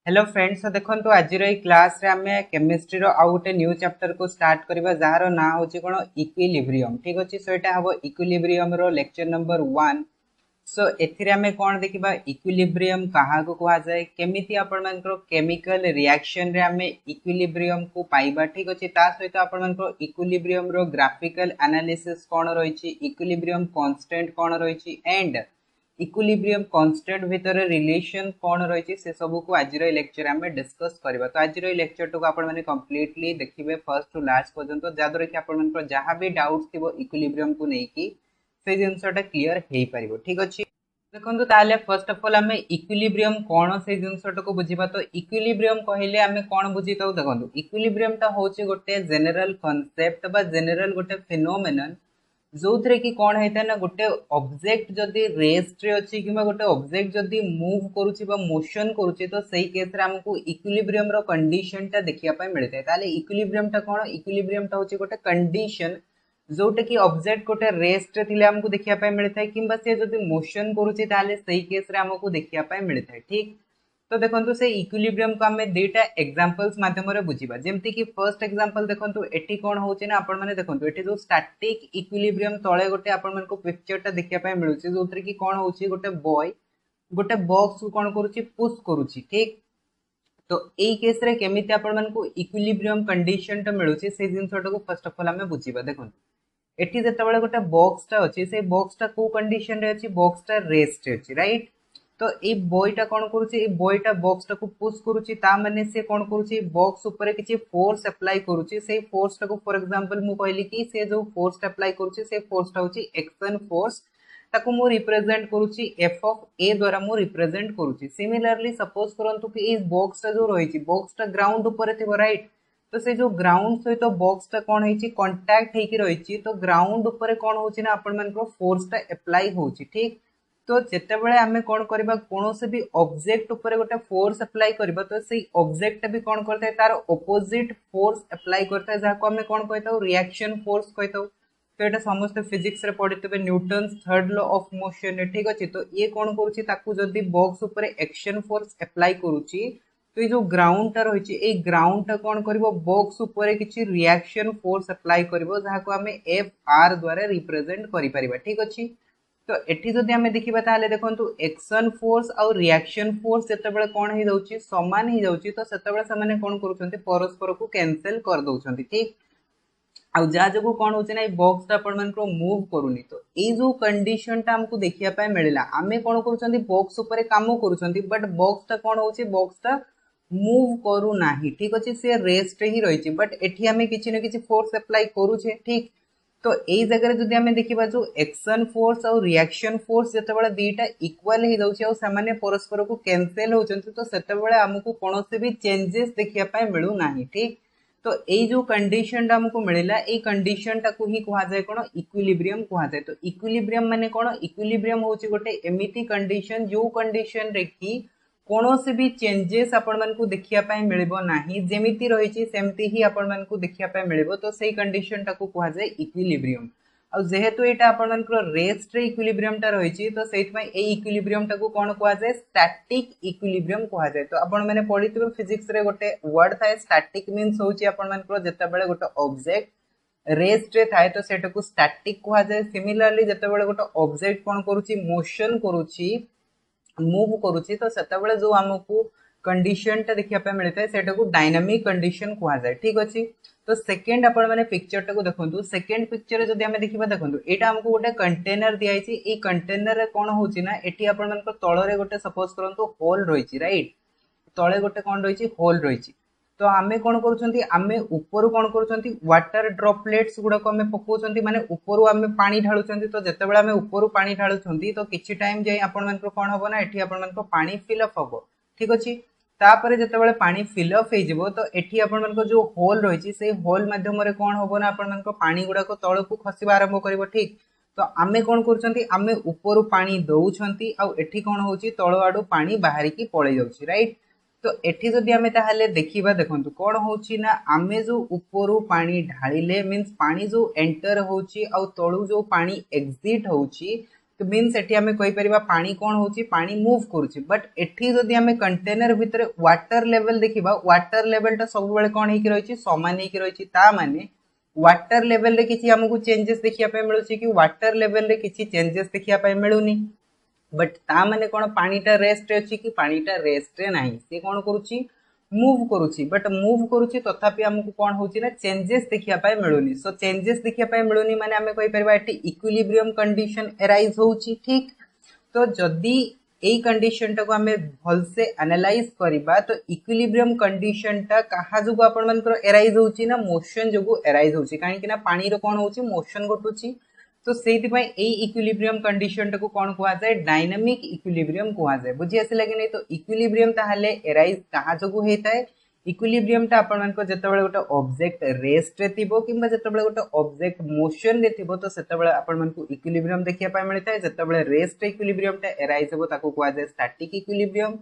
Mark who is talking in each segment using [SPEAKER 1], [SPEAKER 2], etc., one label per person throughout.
[SPEAKER 1] Hello friends, तो देखो आज क्लास रे आमे केमिस्ट्री रो आउ गोटे न्यू चैप्टर को स्टार्ट करबा जार ना होची कोन इक्विलिब्रियम। ठीक अछि, सो एटा हबो इक्विलिब्रियम रो लेक्चर नंबर 1। सो एथिरे आमे कोन देखिबा इक्विलिब्रियम काहा को कहा जाय, केमिति आपण मानकर केमिकल रिएक्शन रे आमे इक्विलिब्रियम को पाइबा। ठीक अछि, ता सहित आपण मानकर इक्विलिब्रियम रो ग्राफिकल एनालिसिस कोन रहिछि, इक्विलिब्रियम कांस्टेंट कोन रहिछि एंड इक्विलिब्रियम कांस्टेंट भितर रिलेशन कौन रही से सब को आज लेक्चर आम डिस्कस करबा। तो आज लेक्चर को आपण माने कंप्लीटली देखिबे फर्स्ट टू लास्ट पर्यंत, जाद्वारा कि आपण मानकर जहां भी डाउट्स थिबो इक्विलिब्रियम को नेकी से जिनसटा क्लियर हेई परिबो। ठीक अछि, देखंतु ताले फर्स्ट ऑफ ऑल आमे इक्विलिब्रियम कोन से जिनसटा को बुझिबा। तो इक्विलिब्रियम कहिले आमे कोन बुझिताउ, देखंतु इक्विलिब्रियम ता होचे गोटे जनरल कांसेप्ट बा जनरल गोटे फिनोमेनन जो थे कि कौन होता है ना, गोटे ऑब्जेक्ट जदि रेस्ट रे अच्छी कि गोटे ऑब्जेक्ट जदि मूव करुच्ची मोशन करुच्ची तो सही केस रे हमको इक्विलिब्रियम रो कंडीशन टा देखिया पाए मिलता है। ताले इक्विलिब्रियम टा कौन, इक्विलिब्रियम टा होची गोटे कंडीशन जोटे कि ऑब्जेक्ट गोटे रेस्ट रे थिले हमको देखिया पाए मिलता है, किंबा से जदि मोशन करुच्ची ताले सही केस रे हमको देखिया पाए मिलता है। ठीक, तो देखो से इक्विलिब्रियम को आम दुईटा एग्जांपल्स माध्यम बुझीबा। जेमती कि फर्स्ट एग्जांपल देखो एटी कौन होची ना, आपण माने देखो एटी जो स्टैटिक इक्विलिब्रियम तळे गोटे आपण मानको पिक्चर टा देखिया पाए मिलुची, जोथरे कि कौन होची गोटे बॉय गोटे बॉक्स को कौन करूची पुश करूची। ठीक, तो एई केस रे केमिति आपण मानको इक्विलिब्रियम कंडीशन टा मिलुची से जिंसटा को फर्स्ट ऑफ ऑल आमे बुझीबा। देखो एटी जेतेबेले गोटे बॉक्स टा अछि, से बॉक्स टा को कंडीशन रे अछि, बॉक्स टा रेस्ट रे अछि, राइट। तो ये बॉयटा कौन करुच्ची, ये बॉयटा बॉक्स टाको पुश करुच्ची, ता माने से कौन करुच्ची बॉक्स ऊपर किछि फोर्स अप्लाई करुच्ची। से फोर्स टाको फॉर एग्जांपल मु कहली कि से जो फोर्स अप्लाई करुच्ची से फोर्स टा होची एक्शन फोर्स, ताको मु रिप्रेजेंट करुच्ची एफ ऑफ ए द्वारा मु रिप्रेजेंट करुच्ची। सिमिलरली सपोज करंतु कि इस बॉक्स टा जो रहिछि, बॉक्स टा ग्राउंड ऊपर थिबो, राइट। तो से जो ग्राउंड सहित बॉक्स टा कौन होइछि कांटेक्ट हेकि रहिछि, तो ग्राउंड ऊपर कौन होछि ना आपण मानको फोर्स टा अप्लाई होछि। ठीक, तो जेतेबेले आमे कोन करबा कोनोसे भी ऑब्जेक्ट ऊपर गोटे फोर्स अप्लाई करबा, तो सेही ऑब्जेक्ट भी कोन करता है तार ऑपोजिट फोर्स अप्लाई करता है, जाको आमे कोन कहताउ रिएक्शन फोर्स कहताउ। तो एटा समस्त फिजिक्स रे पढितबे Newton's third law of motion. ठीक अछि, तो ये कोन करूची ताकू जदी बॉक्स ऊपर एक्शन फोर्स अप्लाई करूची, तो ये जो ग्राउंड टा रहिछि ए ग्राउंड टा कोन करबो बॉक्स ऊपर किछि रिएक्शन फोर्स अप्लाई करबो, जाको आमे एफ आर द्वारा रिप्रेजेंट करि परिबा। ठीक अछि, तो एठी जदि आमे देखिबा ताले देखंतु एक्शन फोर्स और रिएक्शन फोर्स जेतेबेले कोन हे जाउची समान हे जाउची, तो सेतेबेले समाने कोन करूछंती परस्पर को कैंसिल कर दउछंती। ठीक, आ जा जगो कोन होची ना बॉक्स टा आपण मानको मूव करूनी, तो ए जो कंडीशन टा हमको देखिया पाए मिलला, आमे कोन करूछंती बॉक्स ऊपर काम करूछंती, बट बॉक्स टा कोन होची बॉक्स टा मूव करू नाही। ठीक अछि, से रेस्ट ही रहिछि, बट एठी आमे किछि न किछि फोर्स अप्लाई करूछे। ठीक, तो यही जगह जदि आमे देखिबा जो एक्शन फोर्स और रिएक्शन फोर्स जेतेबेले दीटा इक्वल ही जाउछि और सामान्य परस्पर को कैंसिल होचंती, तो सेतेबेले हमकु कोनोसे भी चेंजेस देखिया पाए मिलु नाही। ठीक, तो एई जो कंडीशन टा हमकु मिलिला, एई कंडीशन टा को ही कहा जाय कोन इक्विलिब्रियम कहा जाय। तो इक्विलिब्रियम माने कोन, इक्विलिब्रियम होछि गोटे एमिति कंडीशन जो कंडीशन रे कि कोनोसे भी चेंजेस आपण मानकु देखिया पाए मिलिबो नाही, जेमिति रहिछि सेमति ही आपण मानकु देखिया पाए मिलिबो। तो सेही कंडीशन टाकू कहा जाय इक्विलिब्रियम। आ जेहेतु एटा आपण मानकर रेस्ट रे इक्विलिब्रियम टा रहिछि, तो सेहितमै ए इक्विलिब्रियम टाकू कोन कहा जाय स्टैटिक इक्विलिब्रियम कहा जाय। तो आपण माने पढिथिबे फिजिक्स रे गोटे वर्ड थाए स्टैटिक मीन्स होछि आपण मानकर जेतेबेले गोटे ऑब्जेक्ट रेस्ट रे थाए तो सेटाकू स्टैटिक कहा जाय। सिमिलरली जेतेबेले गोटे ऑब्जेक्ट कोन करूछि मोशन करूछि मूव करूछि, तो सेतेबेले जो हमकु कंडीशन टा देखिया पे मिलता है सेटा को डायनामिक कंडीशन कहा जाय। ठीक अछि, तो सेकंड आपण माने पिक्चर टा को देखंतु, सेकंड पिक्चर रे जदि हमें देखिबा देखंतु एटा हमकु गोटे कंटेनर दिया आइछि। ए कंटेनर रे कोन होछि ना, एठी आपण मानको तळ रे गोटे सपोज करंतु होल रहिछि, राइट। तळे गोटे कोन रहिछि होल रहिछि, तो आमे कोन करूछंती आमे ऊपर कोन करूछंती वाटर ड्रॉपलेट्स गुडा को आमे पकोछंती, माने ऊपर आमे पानी ढाळुछंती। तो जेतेबेले आमे ऊपर पानी ढाळुछंती तो किछि टाइम जाई आपण मानको कोन हबो ना, एठी आपण मानको पानी फिल अप हबो। ठीक अछि, तापरे जेतेबेले पानी फिल अप हे जिवो, तो एठी आपण मानको जो होल रहिछि से होल माध्यम रे कोन हबो ना आपण मानको पानी गुडा को तळकु खसिबा आरंभ करिवो। ठीक, तो आमे कोन करूछंती आमे ऊपर पानी दउछंती आ एठी कोन होछि तळ आडू पानी बाहरी की पळे जाउछि, राइट। तो एठी जदि आमे ताहाले देखिबा देखंतु कोन होछि ना, आमे जो ऊपरू पानी ढाळिले मींस पानी जो एंटर होछि आ तळु जो पानी एग्जिट होछि, तो मीन्स एठी आमे कहि परिबा पानी कोन होची पानी मूव करूची बट एठी जदि आमे कंटेनर भितर वाटर लेवल देखिबा वाटर लेवल ता सब बेले कोन हेकि रहिची समान हेकि रहिची ता माने वाटर लेवल रे किछि हमकु चेंजेस देखिया पे मिलुची कि वाटर लेवल रे किछि चेंजेस देखिया पे मिलुनी बट ता माने कोन पानीटा रेस्ट रे अछि कि पानीटा रेस्ट रे नाही से कोन करूची मूव करूची बट मूव करूची तथापि हमकु कोन होची ना चेंजेस देखिया पाए मिलुनी सो चेंजेस देखिया पाए मिलुनी माने हमें कहि परबा एटी इक्विलिब्रियम कंडीशन अराइज होची ठीक तो जदी एई कंडीशन टा को हमें भल से एनालाइज करिबा तो इक्विलिब्रियम कंडीशन टा कहा जुगु आपण मानकर अराइज होची ना मोशन जुगु अराइज होची काहे कि ना पानी रो कोन होची मोशन घटुची तो सेति पय एई इक्विलिब्रियम कंडीशन टा को कोन कुआ जाय डायनामिक इक्विलिब्रियम कुआ जाय बुझी आसे कि नहीं तो इक्विलिब्रियम ताहाले अराइज कहा जगु हेताय इक्विलिब्रियम टा आपण मानको जतबेले गोटे ऑब्जेक्ट रेस्ट रे थिबो किबा जतबेले गोटे ऑब्जेक्ट मोशन रे थिबो तो सेतबेले आपण मानको इक्विलिब्रियम देखिया पाय मिलताय जतबेले रेस्ट रे इक्विलिब्रियम टा अराइज हेबो ताको कुआ जाय स्टैटिक इक्विलिब्रियम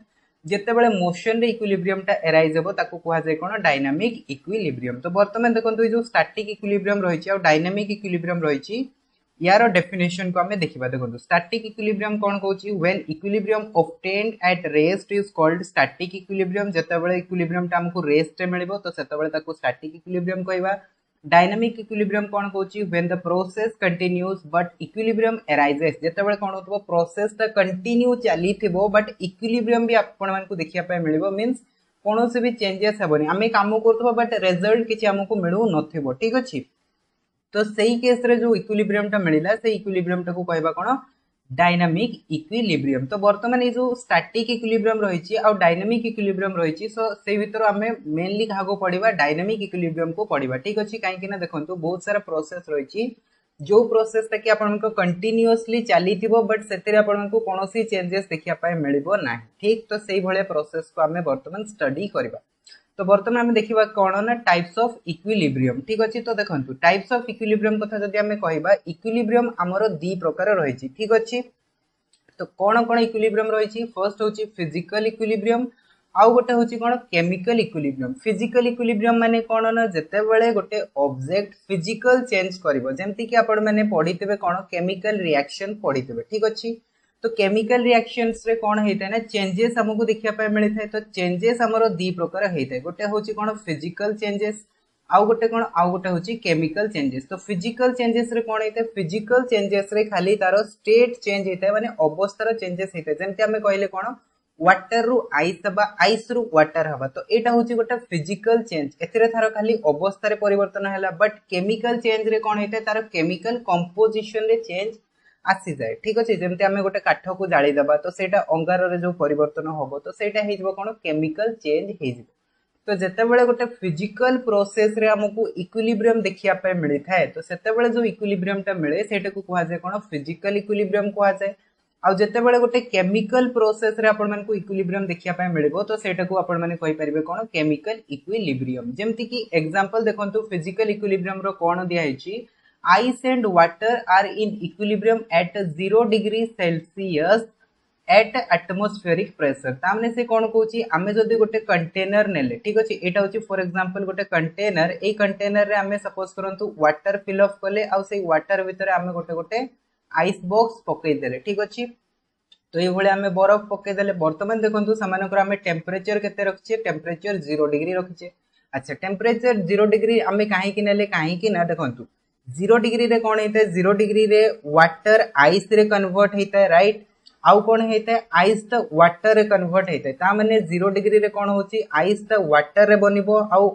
[SPEAKER 1] जतबेले मोशन रे इक्विलिब्रियम टा अराइज हेबो ताको कुआ जाय कोन डायनामिक इक्विलिब्रियम तो वर्तमान देखंतु जो स्टैटिक इक्विलिब्रियम रहिछि और डायनामिक इक्विलिब्रियम रहिछि यार डेफिनेशन को हमें देखिबा देखंतु स्टैटिक इक्विलिब्रियम कोन कहउछि when equilibrium obtained at rest is called static equilibrium जतबेले इक्विलिब्रियम टा हमकु रेस्ट रे मिलिबो तो सेतबेले ताको स्टैटिक इक्विलिब्रियम कहबा डायनामिक इक्विलिब्रियम कोन कहउछि when the process continues but equilibrium arises जतबेले कोन होतबो प्रोसेस ता कंटिन्यू चली थिबो बट इक्विलिब्रियम भी आपण मानकु देखिया पाए मिलिबो मींस कोनोसे भी चेंजेस हेबोनी हमें काम करथबो बट रिजल्ट किछि हमकु मिलु नथिबो ठीक अछि तो सही केस रे जो इक्विलिब्रियम टा मिलिला से इक्विलिब्रियम टा को कहबा कोन डायनामिक इक्विलिब्रियम तो वर्तमान ए जो स्टैटिक इक्विलिब्रियम रहिछि और डायनामिक इक्विलिब्रियम रहिछि सो से भीतर हमें मेनली कहा को पढिबा डायनामिक इक्विलिब्रियम को पढिबा ठीक अछि काहे कि ना देखंतु बहुत सारा प्रोसेस रहिछि जो प्रोसेस ता कि आपण को कंटीन्यूअसली चलीथिबो बट सेतेरे आपण को कोनोसी चेंजेस देखिया पाए मिलिबो नाही ठीक तो सेही भले प्रोसेस को हमें वर्तमान स्टडी करबा तो वर्तमान हमें देखिबा कोन ना टाइप्स ऑफ इक्विलिब्रियम ठीक अछि तो देखंतु टाइप्स ऑफ इक्विलिब्रियम कथा जदि हमें कहबा इक्विलिब्रियम हमरो दी प्रकार रहिछि ठीक अछि तो कोन कोन इक्विलिब्रियम रहिछि फर्स्ट होछि फिजिकल इक्विलिब्रियम आउ गोटे होछि कोन केमिकल इक्विलिब्रियम फिजिकल इक्विलिब्रियम माने कोन ना जते बेले गोटे ऑब्जेक्ट फिजिकल चेंज करिवो जेमति कि आपण माने पढितबे कोन केमिकल रिएक्शन पढितबे ठीक अछि तो केमिकल रिएक्शंस रे कोन हेतै ना चेंजेस हमकु देखिया पाए मिलि थाए तो चेंजेस हमरो दी प्रकार हेतै गोटे होछि कोन फिजिकल चेंजेस आउ गोटे होछि केमिकल चेंजेस तो फिजिकल चेंजेस रे कोन हेतै फिजिकल चेंजेस रे खाली तारो स्टेट चेंज हेतै माने अवस्थार चेंजेस हेतै जेमति हमें कहले कोन वाटर रु आइस बा आइस रु वाटर हबा तो एटा होछि गोटे फिजिकल चेंज एथिरे थारो खाली अवस्था रे परिवर्तन हैला बट केमिकल चेंज रे कोन हेतै तारो केमिकल कंपोजिशन रे चेंज आसी जाए ठीक अछि जेमते हमें गोटे काठ को जाली दबा तो सेटा अंगार रे जो परिवर्तन होबो तो सेटा हे जबो कोन केमिकल चेंज हे जबो तो जते बेले गोटे फिजिकल प्रोसेस रे हमकु इक्विलिब्रियम देखिया पे मिलि थाए तो सेते बेले जो इक्विलिब्रियम टा मिले सेटा को कुआ जाय कोन फिजिकल इक्विलिब्रियम कुआ जाय आ जते बेले गोटे केमिकल प्रोसेस रे आपण मन को इक्विलिब्रियम देखिया पे मिलबो तो सेटा को आपण माने कहि परिबे कोन केमिकल इक्विलिब्रियम जेमति कि एग्जांपल देखंतु फिजिकल इक्विलिब्रियम रो कोन दिया हेछि ice and water are in equilibrium at 0 degree Celsius at atmospheric pressure तामने से कोन कहूची आमे जदी गोटे कंटेनर नेले ठीक अछि एटा होची फॉर एग्जांपल गोटे कंटेनर ए कंटेनर रे आमे सपोज करंतु वाटर फिल अप करले आ से वाटर भीतर आमे गोटे गोटे आइस बॉक्स पकई देले ठीक अछि तो ये भले आमे बरफ पकई देले वर्तमान देखंतु सामान्यकर आमे टेंपरेचर केते रखिचे टेंपरेचर 0 डिग्री रखिचे अच्छा टेंपरेचर 0 डिग्री आमे काहे कि नेले काहे कि ना देखंतु 0 डिग्री रे कोन हेते 0 डिग्री रे वाटर आइस रे कन्वर्ट हेते राइट आउ कोन हेते आइस त वाटर रे कन्वर्ट हेते ता माने 0 डिग्री रे कोन होची आइस त वाटर रे बनिबो आउ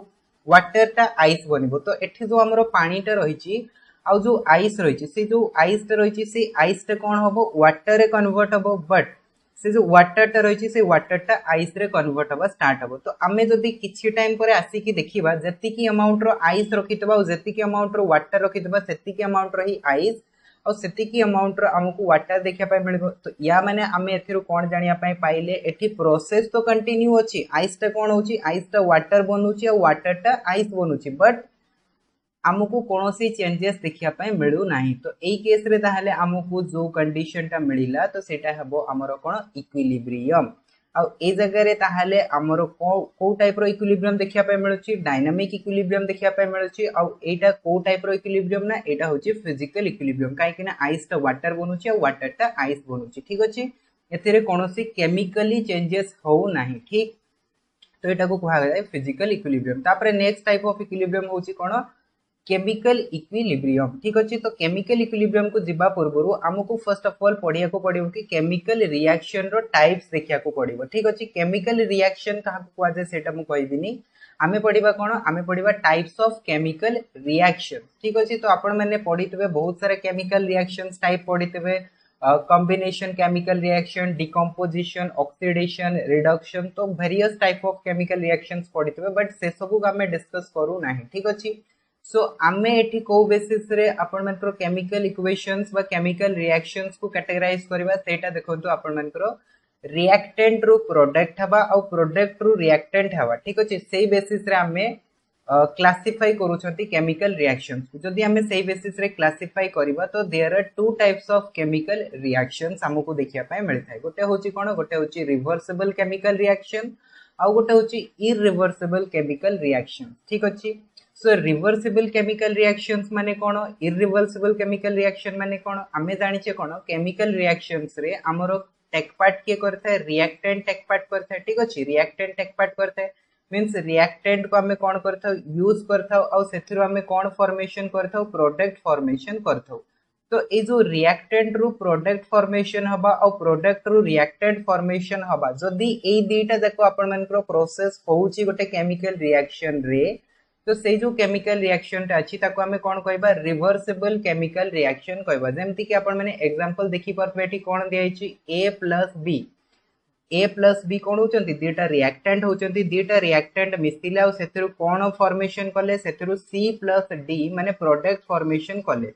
[SPEAKER 1] वाटर ता आइस बनिबो तो एठी जो हमरो पानी टा रहिची आउ जो आइस रहिची से जो आइस टा रहिची से आइस टा कोन हबो वाटर रे कन्वर्ट हबो बट से जो वाटर टा रहिची से वाटर टा आइस रे कन्वर्ट हबा स्टार्ट हबो तो आमे जदी किछि टाइम परे आसी कि देखिबा जति की अमाउंट रो आइस रखितबा और जति की अमाउंट रो वाटर रखितबा सेति की अमाउंट रो ही आइस और सेति की अमाउंट रो हमकु वाटर देखिया पाए मिलबो तो या माने आमे एथिरो कोन जानिया पाए पाइले एठी प्रोसेस तो कंटिन्यू अछि आइस टा कोन होची आइस टा वाटर बनुची और वाटर टा आइस बनुची बट आमको कोनोसी चेंजेस देखिया पाए मिलु नाही तो एई केस रे ताहाले आमको जो कंडीशन टा मिलिला तो सेटा हबो हमरो कोन इक्विलिब्रियम आ ए जगह रे ताहाले हमरो को टाइप रो इक्विलिब्रियम देखिया पे मिलुची डायनामिक इक्विलिब्रियम देखिया पे मिलुची आ एटा को टाइप रो इक्विलिब्रियम ना एटा होची फिजिकल इक्विलिब्रियम काहे कि ना आइस टा वाटर बनुची आ वाटर टा आइस बनुची ठीक अछि एथिरे कोनोसी केमिकली चेंजेस हो नाही ठीक तो एटा को कहा जाय फिजिकल इक्विलिब्रियम तापरे नेक्स्ट टाइप ऑफ इक्विलिब्रियम होची कोन केमिकल इक्विलिब्रियम ठीक अछि तो केमिकल इक्विलिब्रियम को जिबा पूर्वरु हमकु फर्स्ट ऑफ ऑल पढिया को पडिबो कि केमिकल रिएक्शन रो टाइप्स देखिया को पडिबो ठीक अछि केमिकल रिएक्शन कहा को आ जाय सेटा मु कहिबिनी आमे पढिबा कोन आमे पढिबा टाइप्स ऑफ केमिकल रिएक्शन ठीक अछि तो आपण माने पढितबे बहुत सारा केमिकल रिएक्शंस टाइप पढितबे combination chemical reaction decomposition oxidation reduction तो various type of chemical reactions पढितबे बट से सब को हमें डिस्कस करू नाही ठीक अछि सो आमे एठी को बेसिस रे आपण मानकर केमिकल इक्वेशंस बा केमिकल रिएक्शंस को कैटेगराइज करबा सेटा देखंतु आपण मानकर रिएक्टेंट रो प्रोडक्ट हबा और प्रोडक्ट रो रिएक्टेंट हबा ठीक अछि सेही बेसिस रे आमे क्लासिफाई करूछंती केमिकल रिएक्शंस जदि हमें सही बेसिस रे क्लासिफाई करबा तो there are two types of chemical reactions हमको देखिया पाए मिलथाय गोटे होची कोन गोटे होची रिवर्सिबल केमिकल रिएक्शन आ गोटे होची इरिवर्सिबल केमिकल रिएक्शन ठीक अछि सो रिवर्सिबल केमिकल रिएक्शंस माने कोन इरिवर्सिबल केमिकल रिएक्शन माने कोन हमें जानिचे कोन केमिकल रिएक्शंस रे हमरो टेक पार्ट के करथाय रिएक्टेंट टेक पार्ट करथाय ठीक अछि रिएक्टेंट टेक पार्ट करथाय मींस रिएक्टेंट को हमें कोन करथाउ यूज करथाउ और सेथिरो हमें कोन फॉर्मेशन करथाउ प्रोडक्ट फॉर्मेशन करथाउ तो ए जो रिएक्टेंट रू प्रोडक्ट फॉर्मेशन हबा और प्रोडक्ट रू रिएक्टेंट फॉर्मेशन हबा जदी ए दुईटा जाको आपण मानकर प्रोसेस होउची गोटे केमिकल रिएक्शन रे तो से जो केमिकल रिएक्शन ता अछि ताको हमें कोन कहबा रिवर्सिबल केमिकल रिएक्शन कहबा जेमति कि आपण माने एग्जांपल देखि परफेक्टली कोन दियाइची a प्लस बी कोन होचंती दीटा रिएक्टेंट होचंती दीटा रिएक्टेंट मिसिला और सेथिरु कोन फॉर्मेशन कले सेथिरु सी प्लस डी माने प्रोडक्ट फॉर्मेशन कले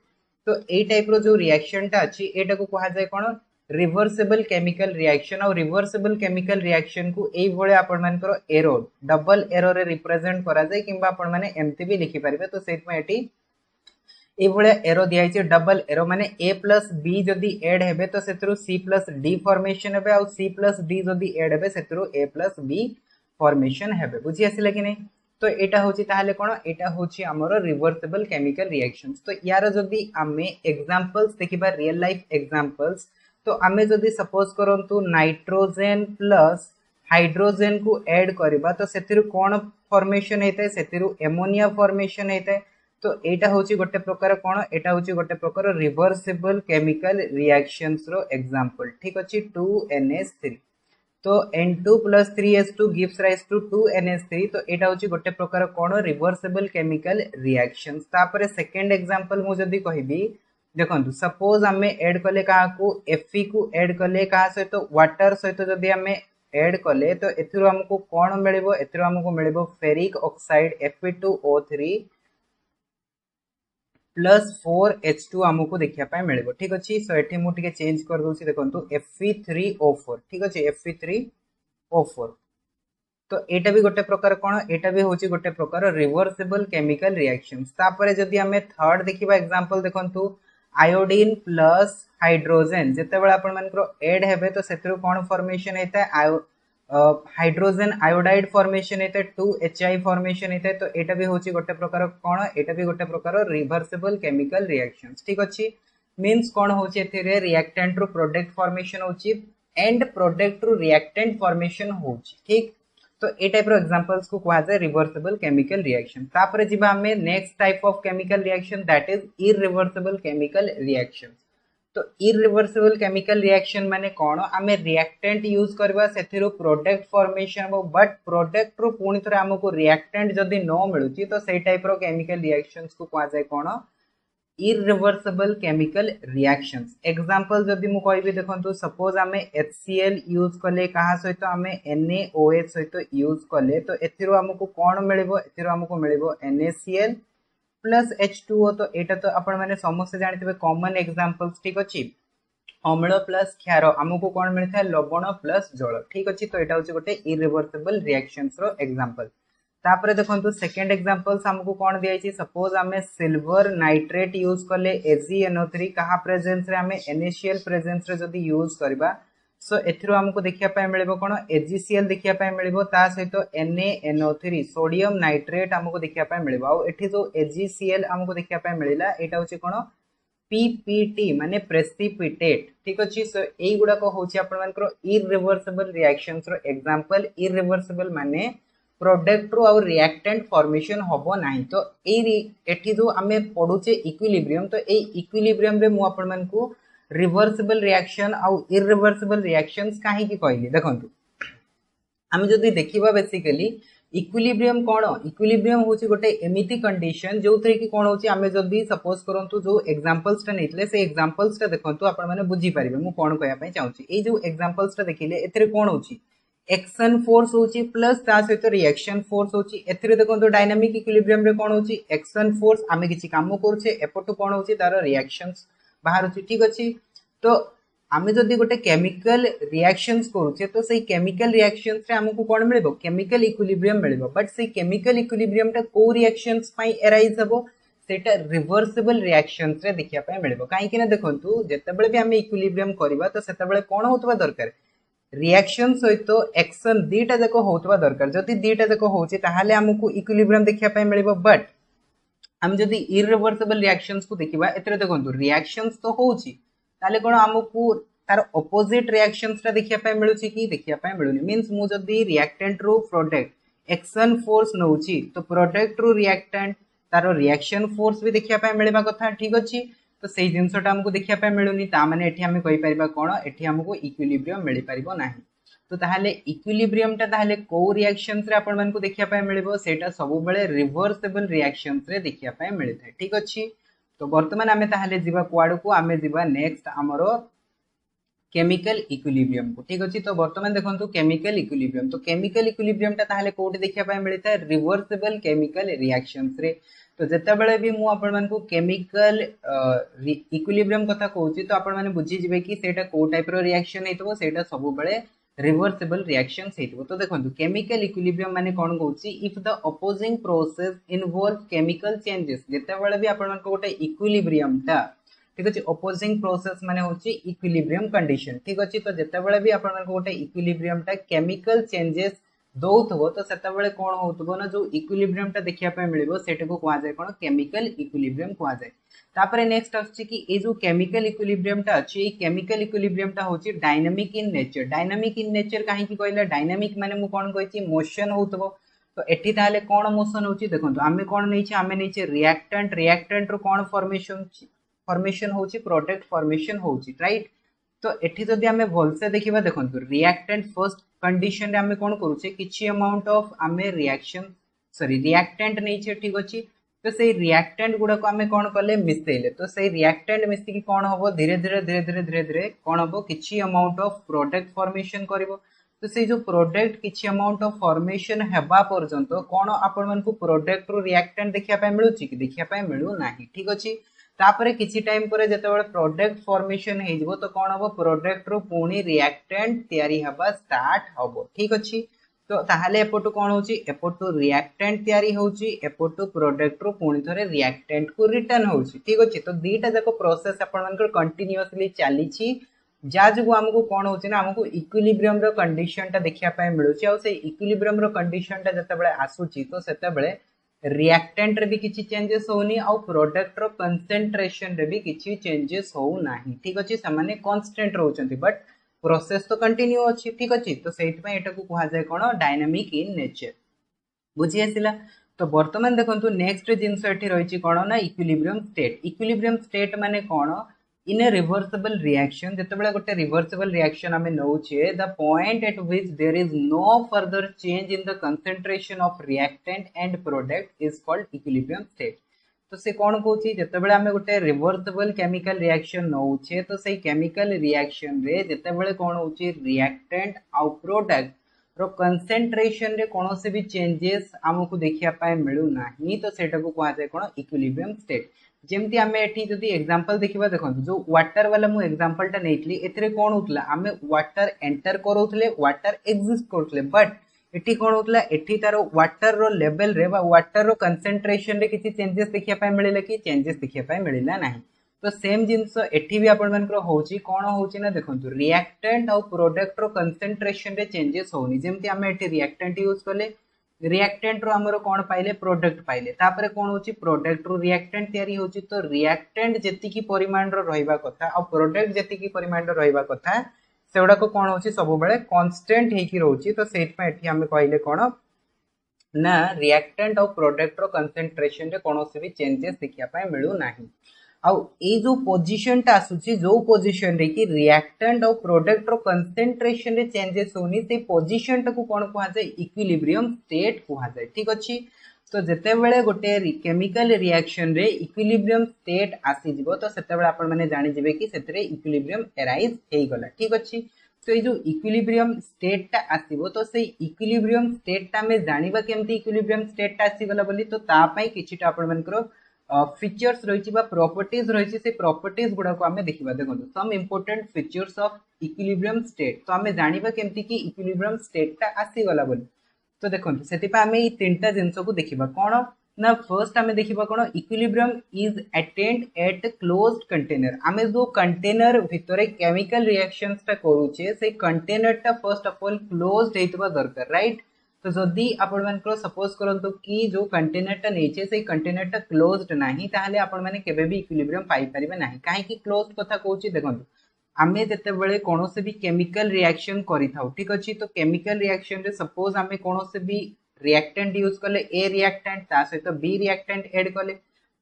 [SPEAKER 1] तो ए टाइप रो जो रिएक्शन ता अछि एटा को कहा जाय कोन रिवर्सिबल केमिकल रिएक्शन और रिवर्सिबल केमिकल रिएक्शन को एई भळे आपण मानकर एरो डबल एरो रे रिप्रेजेंट करा जाय किबा आपण माने एमती भी लिखि परिबे तो सेट में एटी ए भळे एरो दियाइ छै डबल एरो माने a प्लस b जदी ऐड हेबे तो सेतरु c प्लस d फॉर्मेशन हेबे और c प्लस d जदी ऐड हेबे सेतरु a प्लस b फॉर्मेशन हेबे बुझी आसिला कि नै तो एटा होची ताहाले कोन एटा होची हमरो रिवर्सिबल केमिकल रिएक्शंस तो यार जदी आमे एग्जांपल्स देखिबा रियल लाइफ एग्जांपल्स तो आमे जदी सपोज करंतु नाइट्रोजन प्लस हाइड्रोजन को ऐड करबा तो सेतिरु कोन फॉर्मेशन हेतै सेतिरु एमोनिया फॉर्मेशन हेतै तो एटा होची गोटे प्रकार कोन एटा होची गोटे प्रकार रिवर्सिबल केमिकल रिएक्शंस रो एग्जांपल ठीक अछि 2NH3 तो N2 + 3H2 gives rise to 2NH3 तो एटा होची गोटे प्रकार कोन रिवर्सिबल केमिकल रिएक्शंस तापरे सेकंड एग्जांपल मु जदी कहिबी देखंतु सपोज हमें ऐड कले का को Fe को ऐड कले का सहित वाटर सहित जदी हमें ऐड कले तो एथिरो हमको कोन मिलिबो एथिरो हमको मिलिबो ferric oxide Fe2O3 plus 4H2 हमको देखिया पाए मिलिबो ठीक अछि सो एठी मु टिके चेंज कर दोसी देखंतु Fe3O4 ठीक अछि Fe3O4 तो एटा भी गोटे प्रकार कोन एटा भी होची गोटे प्रकार रिवर्सिबल केमिकल रिएक्शंस तापरे जदी हमें थर्ड देखिबा एग्जांपल देखंतु आयोडीन प्लस हाइड्रोजन जते बेला आपण मानकर ऐड हेबे तो सेतरु कोन फॉर्मेशन हेता हाइड्रोजन आयोडाइड फॉर्मेशन हेता 2HI फॉर्मेशन हेता तो एटा भी होची गोटे प्रकार कोन एटा भी गोटे प्रकार रिवर्सिबल केमिकल रिएक्शंस ठीक अछि मींस कोन होची एथिरे रिएक्टेंट रो प्रोडक्ट फॉर्मेशन होची एंड प्रोडक्ट रो रिएक्टेंट फॉर्मेशन होची ठीक तो ए टाइप रो एग्जांपल्स को कहा जाय रिवर्सिबल केमिकल रिएक्शन तापरे जिबा हमें next type of chemical reaction that is irreversible chemical reaction तो इरिवर्सिबल केमिकल रिएक्शन माने कोन हमें रिएक्टेंट यूज करबा सेथिरो प्रोडक्ट फॉर्मेशन बट प्रोडक्ट रो पुनी थरे हमको रिएक्टेंट जदी न मिलुची तो सेही टाइप रो केमिकल रिएक्शंस को कहा जाय कोन इरिवर्सिबल केमिकल रिएक्शंस एग्जांपल जदी मु कहबी देखंतु सपोज हमें HCl यूज कले कहा सहित हमें NaOH सहित यूज कले तो एथिरो हमको कोन मिलिबो एथिरो हमको मिलिबो NaCl प्लस H2O तो एटा तो आपण माने समस्त जानितबे कॉमन एग्जांपल्स ठीक अछि अम्ल प्लस क्षार हमको कोन मिलथा लवण प्लस जल ठीक अछि तो एटा होची गोटे इरिवर्सिबल रिएक्शंस रो एग्जांपल तापरे देखंतु सेकंड एग्जांपल्स हमको कोन दियाई छी सपोज हमें सिल्वर नाइट्रेट यूज करले AgNO3 कहा प्रेजेंस रे हमें NaCl प्रेजेंस रे जदी यूज करबा सो एथिरो हमको देखिया पाए मिलिबो कोन HgCl देखिया पाए मिलिबो ता सहित NaNO3 सोडियम नाइट्रेट हमको देखिया पाए मिलिबो आ एठी जो HgCl हमको देखिया पाए मिलिला एटा होची कोन PPT माने प्रेसिपिटेट ठीक अछि। सो एई गुडा को होची आपण मानकर इरिवर्सिबल रिएक्शंस रो एग्जांपल इरिवर्सिबल माने प्रोडक्ट रो और रिएक्टेंट फॉर्मेशन होबो नाही। तो एई एठी जो हमें पढुचे इक्विलिब्रियम तो एई इक्विलिब्रियम रे मु आपण मानकू रिवर्सिबल रिएक्शन और इरिवर्सिबल रिएक्शंस काहे की कहली देखंतु हम जदि देखिबा बेसिकली इक्विलिब्रियम कोन इक्विलिब्रियम होची गोटे एमिति कंडीशन जो थरे की कोन होची हमें जदि सपोज करंतु जो एग्जांपल्स ता नेतले से एग्जांपल्स ता देखंतु आपण माने बुझी परिबे मु कोन कहया पई चाहूची ए जो एग्जांपल्स ता देखिले एथरे कोन होची एक्शन फोर्स होची प्लस ता सहित रिएक्शन फोर्स होची एथरे देखंतु डायनामिक इक्विलिब्रियम रे कोन होची एक्शन फोर्स हमें किछि काम करछे एपटु कोन होची तार रिएक्शंस बाहर होची ठीक अछि। तो आमे जदि गोटे केमिकल रिएक्शंस करूचे तो सही केमिकल रिएक्शंस रे हमको कोन मिलबो केमिकल इक्विलिब्रियम मिलबो बट सही केमिकल इक्विलिब्रियम ता को रिएक्शंस पई अराइज हबो सेटा रिवर्सिबल रिएक्शंस रे देखिया पय मिलबो काहे कि ना देखंतु जेतेबेले भी हमें इक्विलिब्रियम करबा तो सेतेबेले कोन होतबा दरकार रिएक्शन सहित एक्शन दीटा जाको होतबा दरकार जदि दीटा जाको होची ताहाले हमको इक्विलिब्रियम देखिया पय मिलबो बट हम जदि इरिवर्सिबल रिएक्शंस को देखिबा एतरे देखंतु रिएक्शंस तो होची ताले कोन हमको तार ऑपोजिट रिएक्शंस ता देखिया पाए मिलुची कि देखिया पाए मिलुनी मींस मु जदी रिएक्टेंट रो प्रोडक्ट एक्शन फोर्स नउची तो प्रोडक्ट रो रिएक्टेंट तार रिएक्शन फोर्स भी देखिया पाए मिलबा कथा ठीक अछि। तो सेही जिंसटा हमको देखिया पाए मिलुनी ता माने एठी हम कहि परिबा कोन एठी हमको इक्विलिब्रियम मिलि परिबो नाही। तो ताहाले इक्विलिब्रियम ता ताहाले को रिएक्शंस रे आपण मानको देखिया पाए मिलबो सेटा सब बेले रिवर्सिबल रिएक्शंस रे देखिया पाए मिलिथाय ठीक अछि। तो वर्तमान हमें ताहाले जिबा क्वाड को हमें जिबा नेक्स्ट हमरो केमिकल इक्विलिब्रियम को ठीक अछि। तो वर्तमान देखंतु केमिकल इक्विलिब्रियम तो केमिकल इक्विलिब्रियम ता ताहाले कोठी देखिया पाए मिलिता रिवर्सिबल केमिकल रिएक्शंस रे। तो जत्ता बेले भी मु आपण मानकू केमिकल इक्विलिब्रियम कथा कहूची तो आपण माने बुझी जिवे कि सेटा को टाइप रो रिएक्शन हेतबो सेटा सब बेले रिवर्सिबल रिएक्शंस हेतबो। तो देखंतु केमिकल इक्विलिब्रियम माने कोन कहूची if the opposing process involve chemical changes जत्ता बेले भी आपण मानकू गोटे इक्विलिब्रियम ता ठीक अछि अपोजिंग प्रोसेस माने होची इक्विलिब्रियम कंडीशन ठीक अछि। तो जत्ता बेले भी आपण मानकू गोटे इक्विलिब्रियम ता केमिकल चेंजेस दौथबो तो सेता बेले कोन होतबो ना जो इक्विलिब्रियम ता देखिया पे मिलिबो सेटा को कहा जाय कोन केमिकल इक्विलिब्रियम कहा जाय। तापरे नेक्स्ट अछि कि ए जो केमिकल इक्विलिब्रियम ता अछि ए केमिकल इक्विलिब्रियम ता होची डायनामिक इन नेचर काहे कि कहला डायनामिक माने मु कोन कहछि मोशन होतबो। तो एठी ताले कोन मोशन होची देखंतु हमें कोन नैछि हमें नैछि रिएक्टेंट रो कोन फॉर्मेशन होची प्रोडक्ट फॉर्मेशन होची राइट। तो एठी जदि हमें भलसे देखिबा देखंतु रिएक्टेंट फर्स्ट कंडीशन रे हमें कोन करूचे किछि अमाउंट ऑफ हमें रिएक्टेंट नैछि ठीक अछि। तो सेही रिएक्टेंट गुडा को हमें कोन करले मिसेले तो सेही रिएक्टेंट मिसि कि कोन होबो धीरे धीरे कोन होबो किछि अमाउंट ऑफ प्रोडक्ट फॉर्मेशन करिवो। तो सेही जो प्रोडक्ट किछि अमाउंट ऑफ फॉर्मेशन हेबा पर्यंत कोन आपण मानकू प्रोडक्ट रो रिएक्टेंट देखिया पाए मिलुची कि देखिया पाए मिलु नाही ठीक अछि। तापरे किछि टाइम परे जतेबेले प्रोडक्ट फॉर्मेशन हे जबो तो कोन होबो प्रोडक्ट रो पुणी रिएक्टेंट तयारी हबा स्टार्ट होबो ठीक अछि। तो ताहाले एपटो कोन होची एपटो रिएक्टेंट तयारी होची एपटो प्रोडक्ट रो पुणी थरे रिएक्टेंट को रिटर्न होची ठीक अछि। तो दीटा जाको प्रोसेस आपण मानकर कंटीन्यूअसली चालीछि जा जगु हमको कोन होची ना हमको इक्विलिब्रियम रो कंडीशन ता देखिया पाए मिलुची आ से इक्विलिब्रियम रो कंडीशन ता जतेबेले आसुची तो सेतेबेले रिएक्टेंट रे भी किछि चेंजेस होनी आ प्रोडक्ट रो कंसंट्रेशन रे भी किछि चेंजेस हो नाही ठीक अछि। सामान्य कांस्टेंट रहउचंती बट प्रोसेस तो कंटिन्यू अछि ठीक अछि। तो सेहित में एटा को कहा जाय कोन डायनामिक इन नेचर बुझी आसिला। तो वर्तमान देखंतु नेक्स्ट जिंस एठी रहिछि कोन ना इक्विलिब्रियम स्टेट माने कोन इन ए रिवर्सिबल रिएक्शन जेतेबेले गोटे रिवर्सिबल रिएक्शन हमें नउछे the point at which there is no further change in the concentration of reactant and product is called equilibrium state. तो से कोन कहूची जेतेबेले हमें गोटे रिवर्सिबल केमिकल रिएक्शन नउछे तो से केमिकल रिएक्शन रे जेतेबेले कोन होची रिएक्टेंट आ प्रोडक्ट रो कंसंट्रेशन रे कोनोसे भी चेंजेस हमकु देखिया पाए मिलु नाही तो सेटा को कहा जाय कोन इक्विलिब्रियम स्टेट। जेमती हमें एठी जदी एग्जांपल देखिबा देखंतु जो वाटर वाला मु एग्जांपल ता नेतली एथरे कोन होतला हमें वाटर एंटर करोथले वाटर एग्जिस्ट करथले बट एठी कोन होतला एठी तारो वाटर रो लेवल रे बा वाटर रो कंसंट्रेशन रे किछि चेंजेस देखिया पाए मिलेला कि चेंजेस देखिया पाए मिलेला नाही। तो सेम जिनस एठी भी आपण मानकर होची कोन होची ना देखंतु रिएक्टेंट और प्रोडक्ट रो कंसंट्रेशन रे चेंजेस होनी जेमति हम एठी रिएक्टेंट यूज करले रिएक्टेंट रो हमरो कोन पाइले प्रोडक्ट पाइले तापरे कोन होची प्रोडक्ट रो रिएक्टेंट तयारी होची तो रिएक्टेंट जेति की परिमाण रो रहिबा कथा और प्रोडक्ट जेति की परिमाण रो रहिबा कथा सेउडा को कोन होची सब बेले कांस्टेंट हेकी रहउची तो सेट पे एठी हम कहले कोन ना रिएक्टेंट और प्रोडक्ट रो कंसंट्रेशन रे कोनोसी भी चेंजेस देखिया पाए मिलु नाही आउ ए जो पोजीशन टा आसुची जो पोजीशन रे कि रिएक्टेंट और प्रोडक्ट रो कंसंट्रेशन रे चेंजेस होनी से पोजीशन टा को कोन कुहा जाय इक्विलिब्रियम स्टेट कुहा जाय ठीक अछि तो जते बेले गोटे केमिकल रिएक्शन रे इक्विलिब्रियम स्टेट आसी जिवो तो सेते बेले आपण माने जानि जिवे कि सेतरे इक्विलिब्रियम अराइज हेई गला ठीक अछि तो ये जो इक्विलिब्रियम स्टेट टा आसीबो तो से इक्विलिब्रियम स्टेट टा में जानिबा केमती इक्विलिब्रियम स्टेट टा आसी गला बोली तो ता पई किछिटा आपण मानकर फीचर्स रही प्रॉपर्टीज रही से प्रॉपर्टीज गुड़ा को हमें देखा देखो some important features of equilibrium state तो हमें जानिबा केमती कि इक्विलिब्रियम स्टेट टा आसी गला बोली तो देखो सेति पे हमें ई तीनटा जिंस को देखिबा कोन ना फर्स्ट हमें देखिबा कोन equilibrium is attained at closed container हमें जो कंटेनर भितरे केमिकल रिएक्शंस टा करूचे से कंटेनर टा फर्स्ट ऑफ ऑल क्लोज्ड हेतबा दरकार राइट तो जदि आपण मानकर सपोज करंतु कि जो कंटेनर टा नेचे से कंटेनर टा क्लोज्ड नाही ताहले आपण माने केबे भी इक्विलिब्रियम पाई परिबे नाही काहे कि क्लोज्ड कथा कहूची देखंतु आमे जते बेले कोनोसे भी केमिकल रिएक्शन करि थाउ ठीक अछि तो केमिकल रिएक्शन रे सपोज आमे कोनोसे भी रिएक्टेंट यूज करले ए रिएक्टेंट ता सहित बी रिएक्टेंट ऐड करले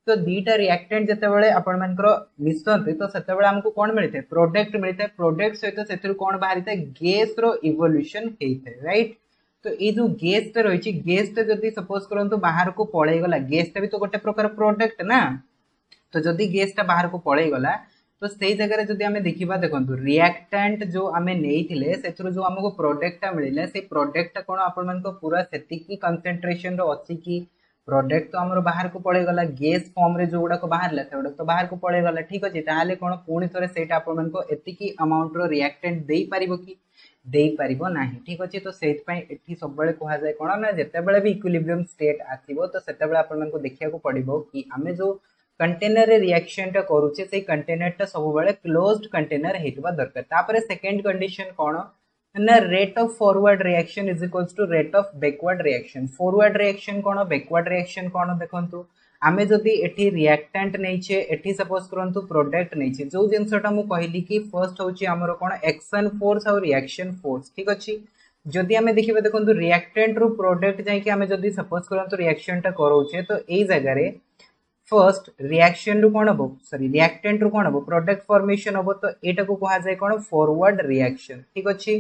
[SPEAKER 1] तो दीटा रिएक्टेंट जते बेले आपण मानकर मिसनते तो सेते बेले हमको कोन मिलते प्रोडक्ट मिलते प्रोडक्ट सहित सेतिर कोन बाहरिते गैस रो इवोल्यूशन हेइते राइट तो ये जो गैस टा रही गैस टा जदि सपोज करंतु बाहर को पळै गला गैस टा भी तो गोटे प्रकार प्रोडक्ट ना तो जदि गैस टा बाहर को पळै गला तो सेही जगह रे जदि हमें देखिबा देखंतु रिएक्टेंट जो हमें नेइथिले सेथुर जो हमको प्रोडक्ट टा मिलिला से प्रोडक्ट टा कोन आपण मन को पूरा सेति की कंसंट्रेशन रो अछि कि प्रोडक्ट तो हमर बाहर को पळै गला गैस फॉर्म रे जो गुडा को बाहरला सेडा तो बाहर को पळै गला ठीक अछि ताहाले कोन पुणी थरे सेटा आपण मन को एति की अमाउंट रो रिएक्टेंट देई परिबो कि देई परिबो नाही ठीक अछि तो सेत पई एठी सब बेले कोहा जाय कोन ना जते बेले भी इक्विलिब्रियम स्टेट आसीबो तो सेते बेले आपण मन को देखिया को पड़िबो कि हमें जो कंटेनर रे रिएक्शन टा करूचे से कंटेनर टा सब बेले क्लोज्ड कंटेनर हेतबा दरकार तापरे सेकंड कंडीशन कोन ना rate of forward reaction is equals to rate of backward reaction forward reaction कोन बैकवर्ड रिएक्शन कोन देखंतु आमे जदि एठी रिएक्टेंट नैछे एठी सपोज करंतु प्रोडक्ट नैछे जो जिंसटा मु कहली कि फर्स्ट होची हमरो कोन एक्शन फोर्स और रिएक्शन फोर्स ठीक अछि जदि हमें देखिबा देखंतु रिएक्टेंट रो प्रोडक्ट जाय कि हमें जदि सपोज करंतु रिएक्शन टा करोचे तो एई जगह रे फर्स्ट रिएक्शन रो कोन हबो सॉरी रिएक्टेंट रो कोन हबो प्रोडक्ट फॉर्मेशन हबो तो एटा को कहा जाय कोन फॉरवर्ड रिएक्शन ठीक अछि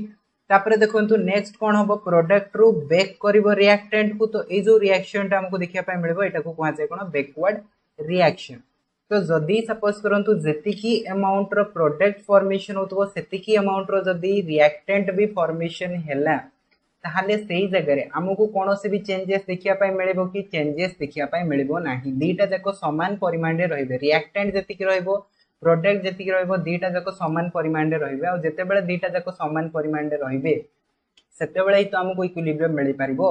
[SPEAKER 1] तापरे देखंतु नेक्स्ट कोन हबो प्रोडक्ट रो बैक करिवो रिएक्टेंट को तो ए जो रिएक्शन टा हमको देखिया पाए मिलबो एटा को कहा जाय कोन बैकवर्ड रिएक्शन तो जदि सपोज करंतु जेति की अमाउंट रो प्रोडक्ट फॉर्मेशन होतबो सेति की अमाउंट रो जदि रिएक्टेंट भी फॉर्मेशन हैला ताहाले सेही जगह रे हमको कोनोसे भी चेंजेस देखिया पाए मिलबो कि चेंजेस देखिया पाए मिलबो नाही दीटा जाको समान परिमाण रे रहिबे रिएक्टेंट जेति की रहइबो प्रोडक्ट जेति की रहइबो दीटा जाको समान परिमाण रे रहिबे आ जेते बेले दीटा जाको समान परिमाण रे रहिबे सेते बेले ही तो हमको इक्विलिब्रियम मिली परिबो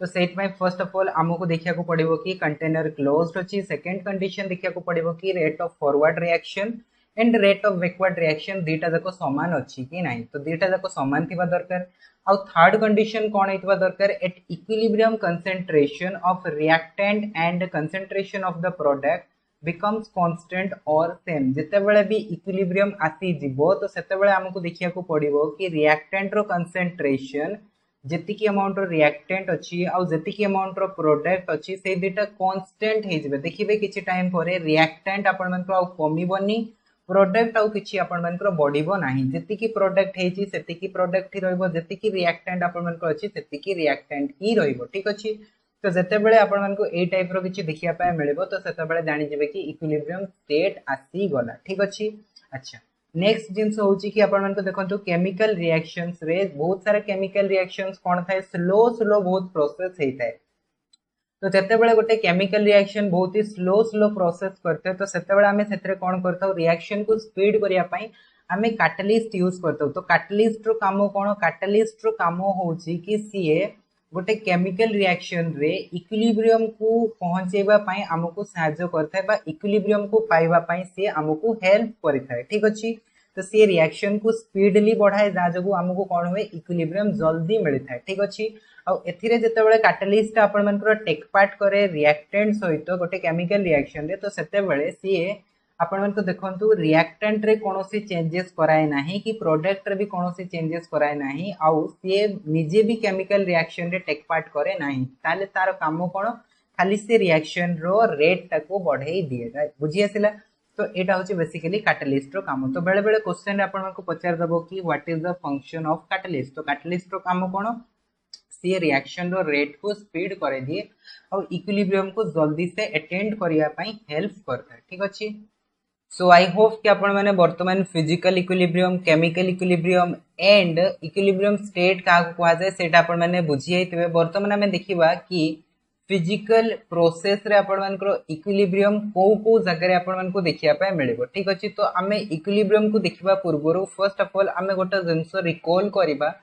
[SPEAKER 1] तो सेट में फर्स्ट ऑफ ऑल हमको देखिया को पड़िबो कि कंटेनर क्लोज्ड अछि सेकंड कंडीशन देखिया को पड़िबो कि rate of forward reaction and rate of backward reaction दीटा जाको समान अछि कि नाही तो दीटा जाको समान थिबा दरकार और थर्ड कंडीशन कोन हेतबा दरकार at equilibrium concentration of reactant and concentration of the product becomes constant और सेम जेते बेले भी इक्विलिब्रियम आसी जिवो तो सेते बेले हमको देखिया को पड़िबो कि रिएक्टेंट रो कंसंट्रेशन जेति की अमाउंट रो रिएक्टेंट अछि आ जेति की अमाउंट रो प्रोडक्ट अछि से दुटा कांस्टेंट हे जिवे देखिबे किछि टाइम परे रिएक्टेंट आपण मन को कमिबोनी प्रोडक्ट आउ किछि आपण मन को बढ़िबो नाही जेति की प्रोडक्ट हेछि सेति की प्रोडक्ट ही रहइबो जेति की रिएक्टेंट आपण मन को अछि सेति की रिएक्टेंट ही रहइबो ठीक अछि तो जेते बेले आपण मन को ए टाइप रो किछि देखिया पाए मिलबो तो सेते बेले जानि जेबे कि इक्विलिब्रियम स्टेट आसी गला ठीक अछि अच्छा नेक्स्ट जिंस होची कि आपण मन को देखंतु केमिकल रिएक्शंस रे बहुत सारा केमिकल रिएक्शंस कोन थाए स्लो बहुत प्रोसेस हेइताय तो जेते बेले गोटे केमिकल रिएक्शन बहुत ही स्लो प्रोसेस करते तो सेते बेले हमें सेतरे कोन करथाउ रिएक्शन को स्पीड करिया पई हमें कैटलिस्ट यूज करथाउ तो कैटलिस्ट रो काम कोन कैटलिस्ट रो काम होची कि सीए गोटे केमिकल रिएक्शन रे इक्विलिब्रियम को पहुंचेबा पई हमको सहायता करथाय बा इक्विलिब्रियम को पाइबा पई से हमको हेल्प करिथाय ठीक अछि तो से रिएक्शन को स्पीडली बढ़ाए जा जगु हमको कोन होय इक्विलिब्रियम जल्दी मिलथाय ठीक अछि आ एथिरे जेतेबेले कैटलिस्ट आपण मनकर टेक पार्ट करे रिएक्टेंट सहित गोटे केमिकल रिएक्शन रे तो सेतेबेले सी आपण मन को देखंतु रिएक्टेंट रे कोनोसी चेंजेस कराय नाही कि प्रोडक्ट रे भी कोनोसी चेंजेस कराय नाही आउ से निजे भी केमिकल रिएक्शन रे टेक पार्ट करे नाही ताले तार काम कोन खाली से रिएक्शन रो रेट टाको बढ़ाई दिए बुझी आसिला तो एटा होची बेसिकली कैटलिस्ट रो काम तो बेले बेले क्वेश्चन आपण मन को पचार दबो कि what is the function of catalyst तो कैटलिस्ट रो काम कोन सी रिएक्शन रो रेट को स्पीड करे दिए और इक्विलिब्रियम को जल्दी से अटेंड करिया पई हेल्प करता है ठीक अछि सो आई होप कि आपण माने वर्तमान physical equilibrium chemical equilibrium and equilibrium state का कुआ जाय सेटा आपण माने बुझी आइतबे वर्तमान हमें देखिबा कि फिजिकल प्रोसेस रे आपण मानकर इक्विलिब्रियम को जगह रे आपण मान को देखिया पाए मिलेबो ठीक अछि तो हमें इक्विलिब्रियम को देखिबा पूर्वरो फर्स्ट ऑफ ऑल हमें गोटा जिंस रिकॉल करिबा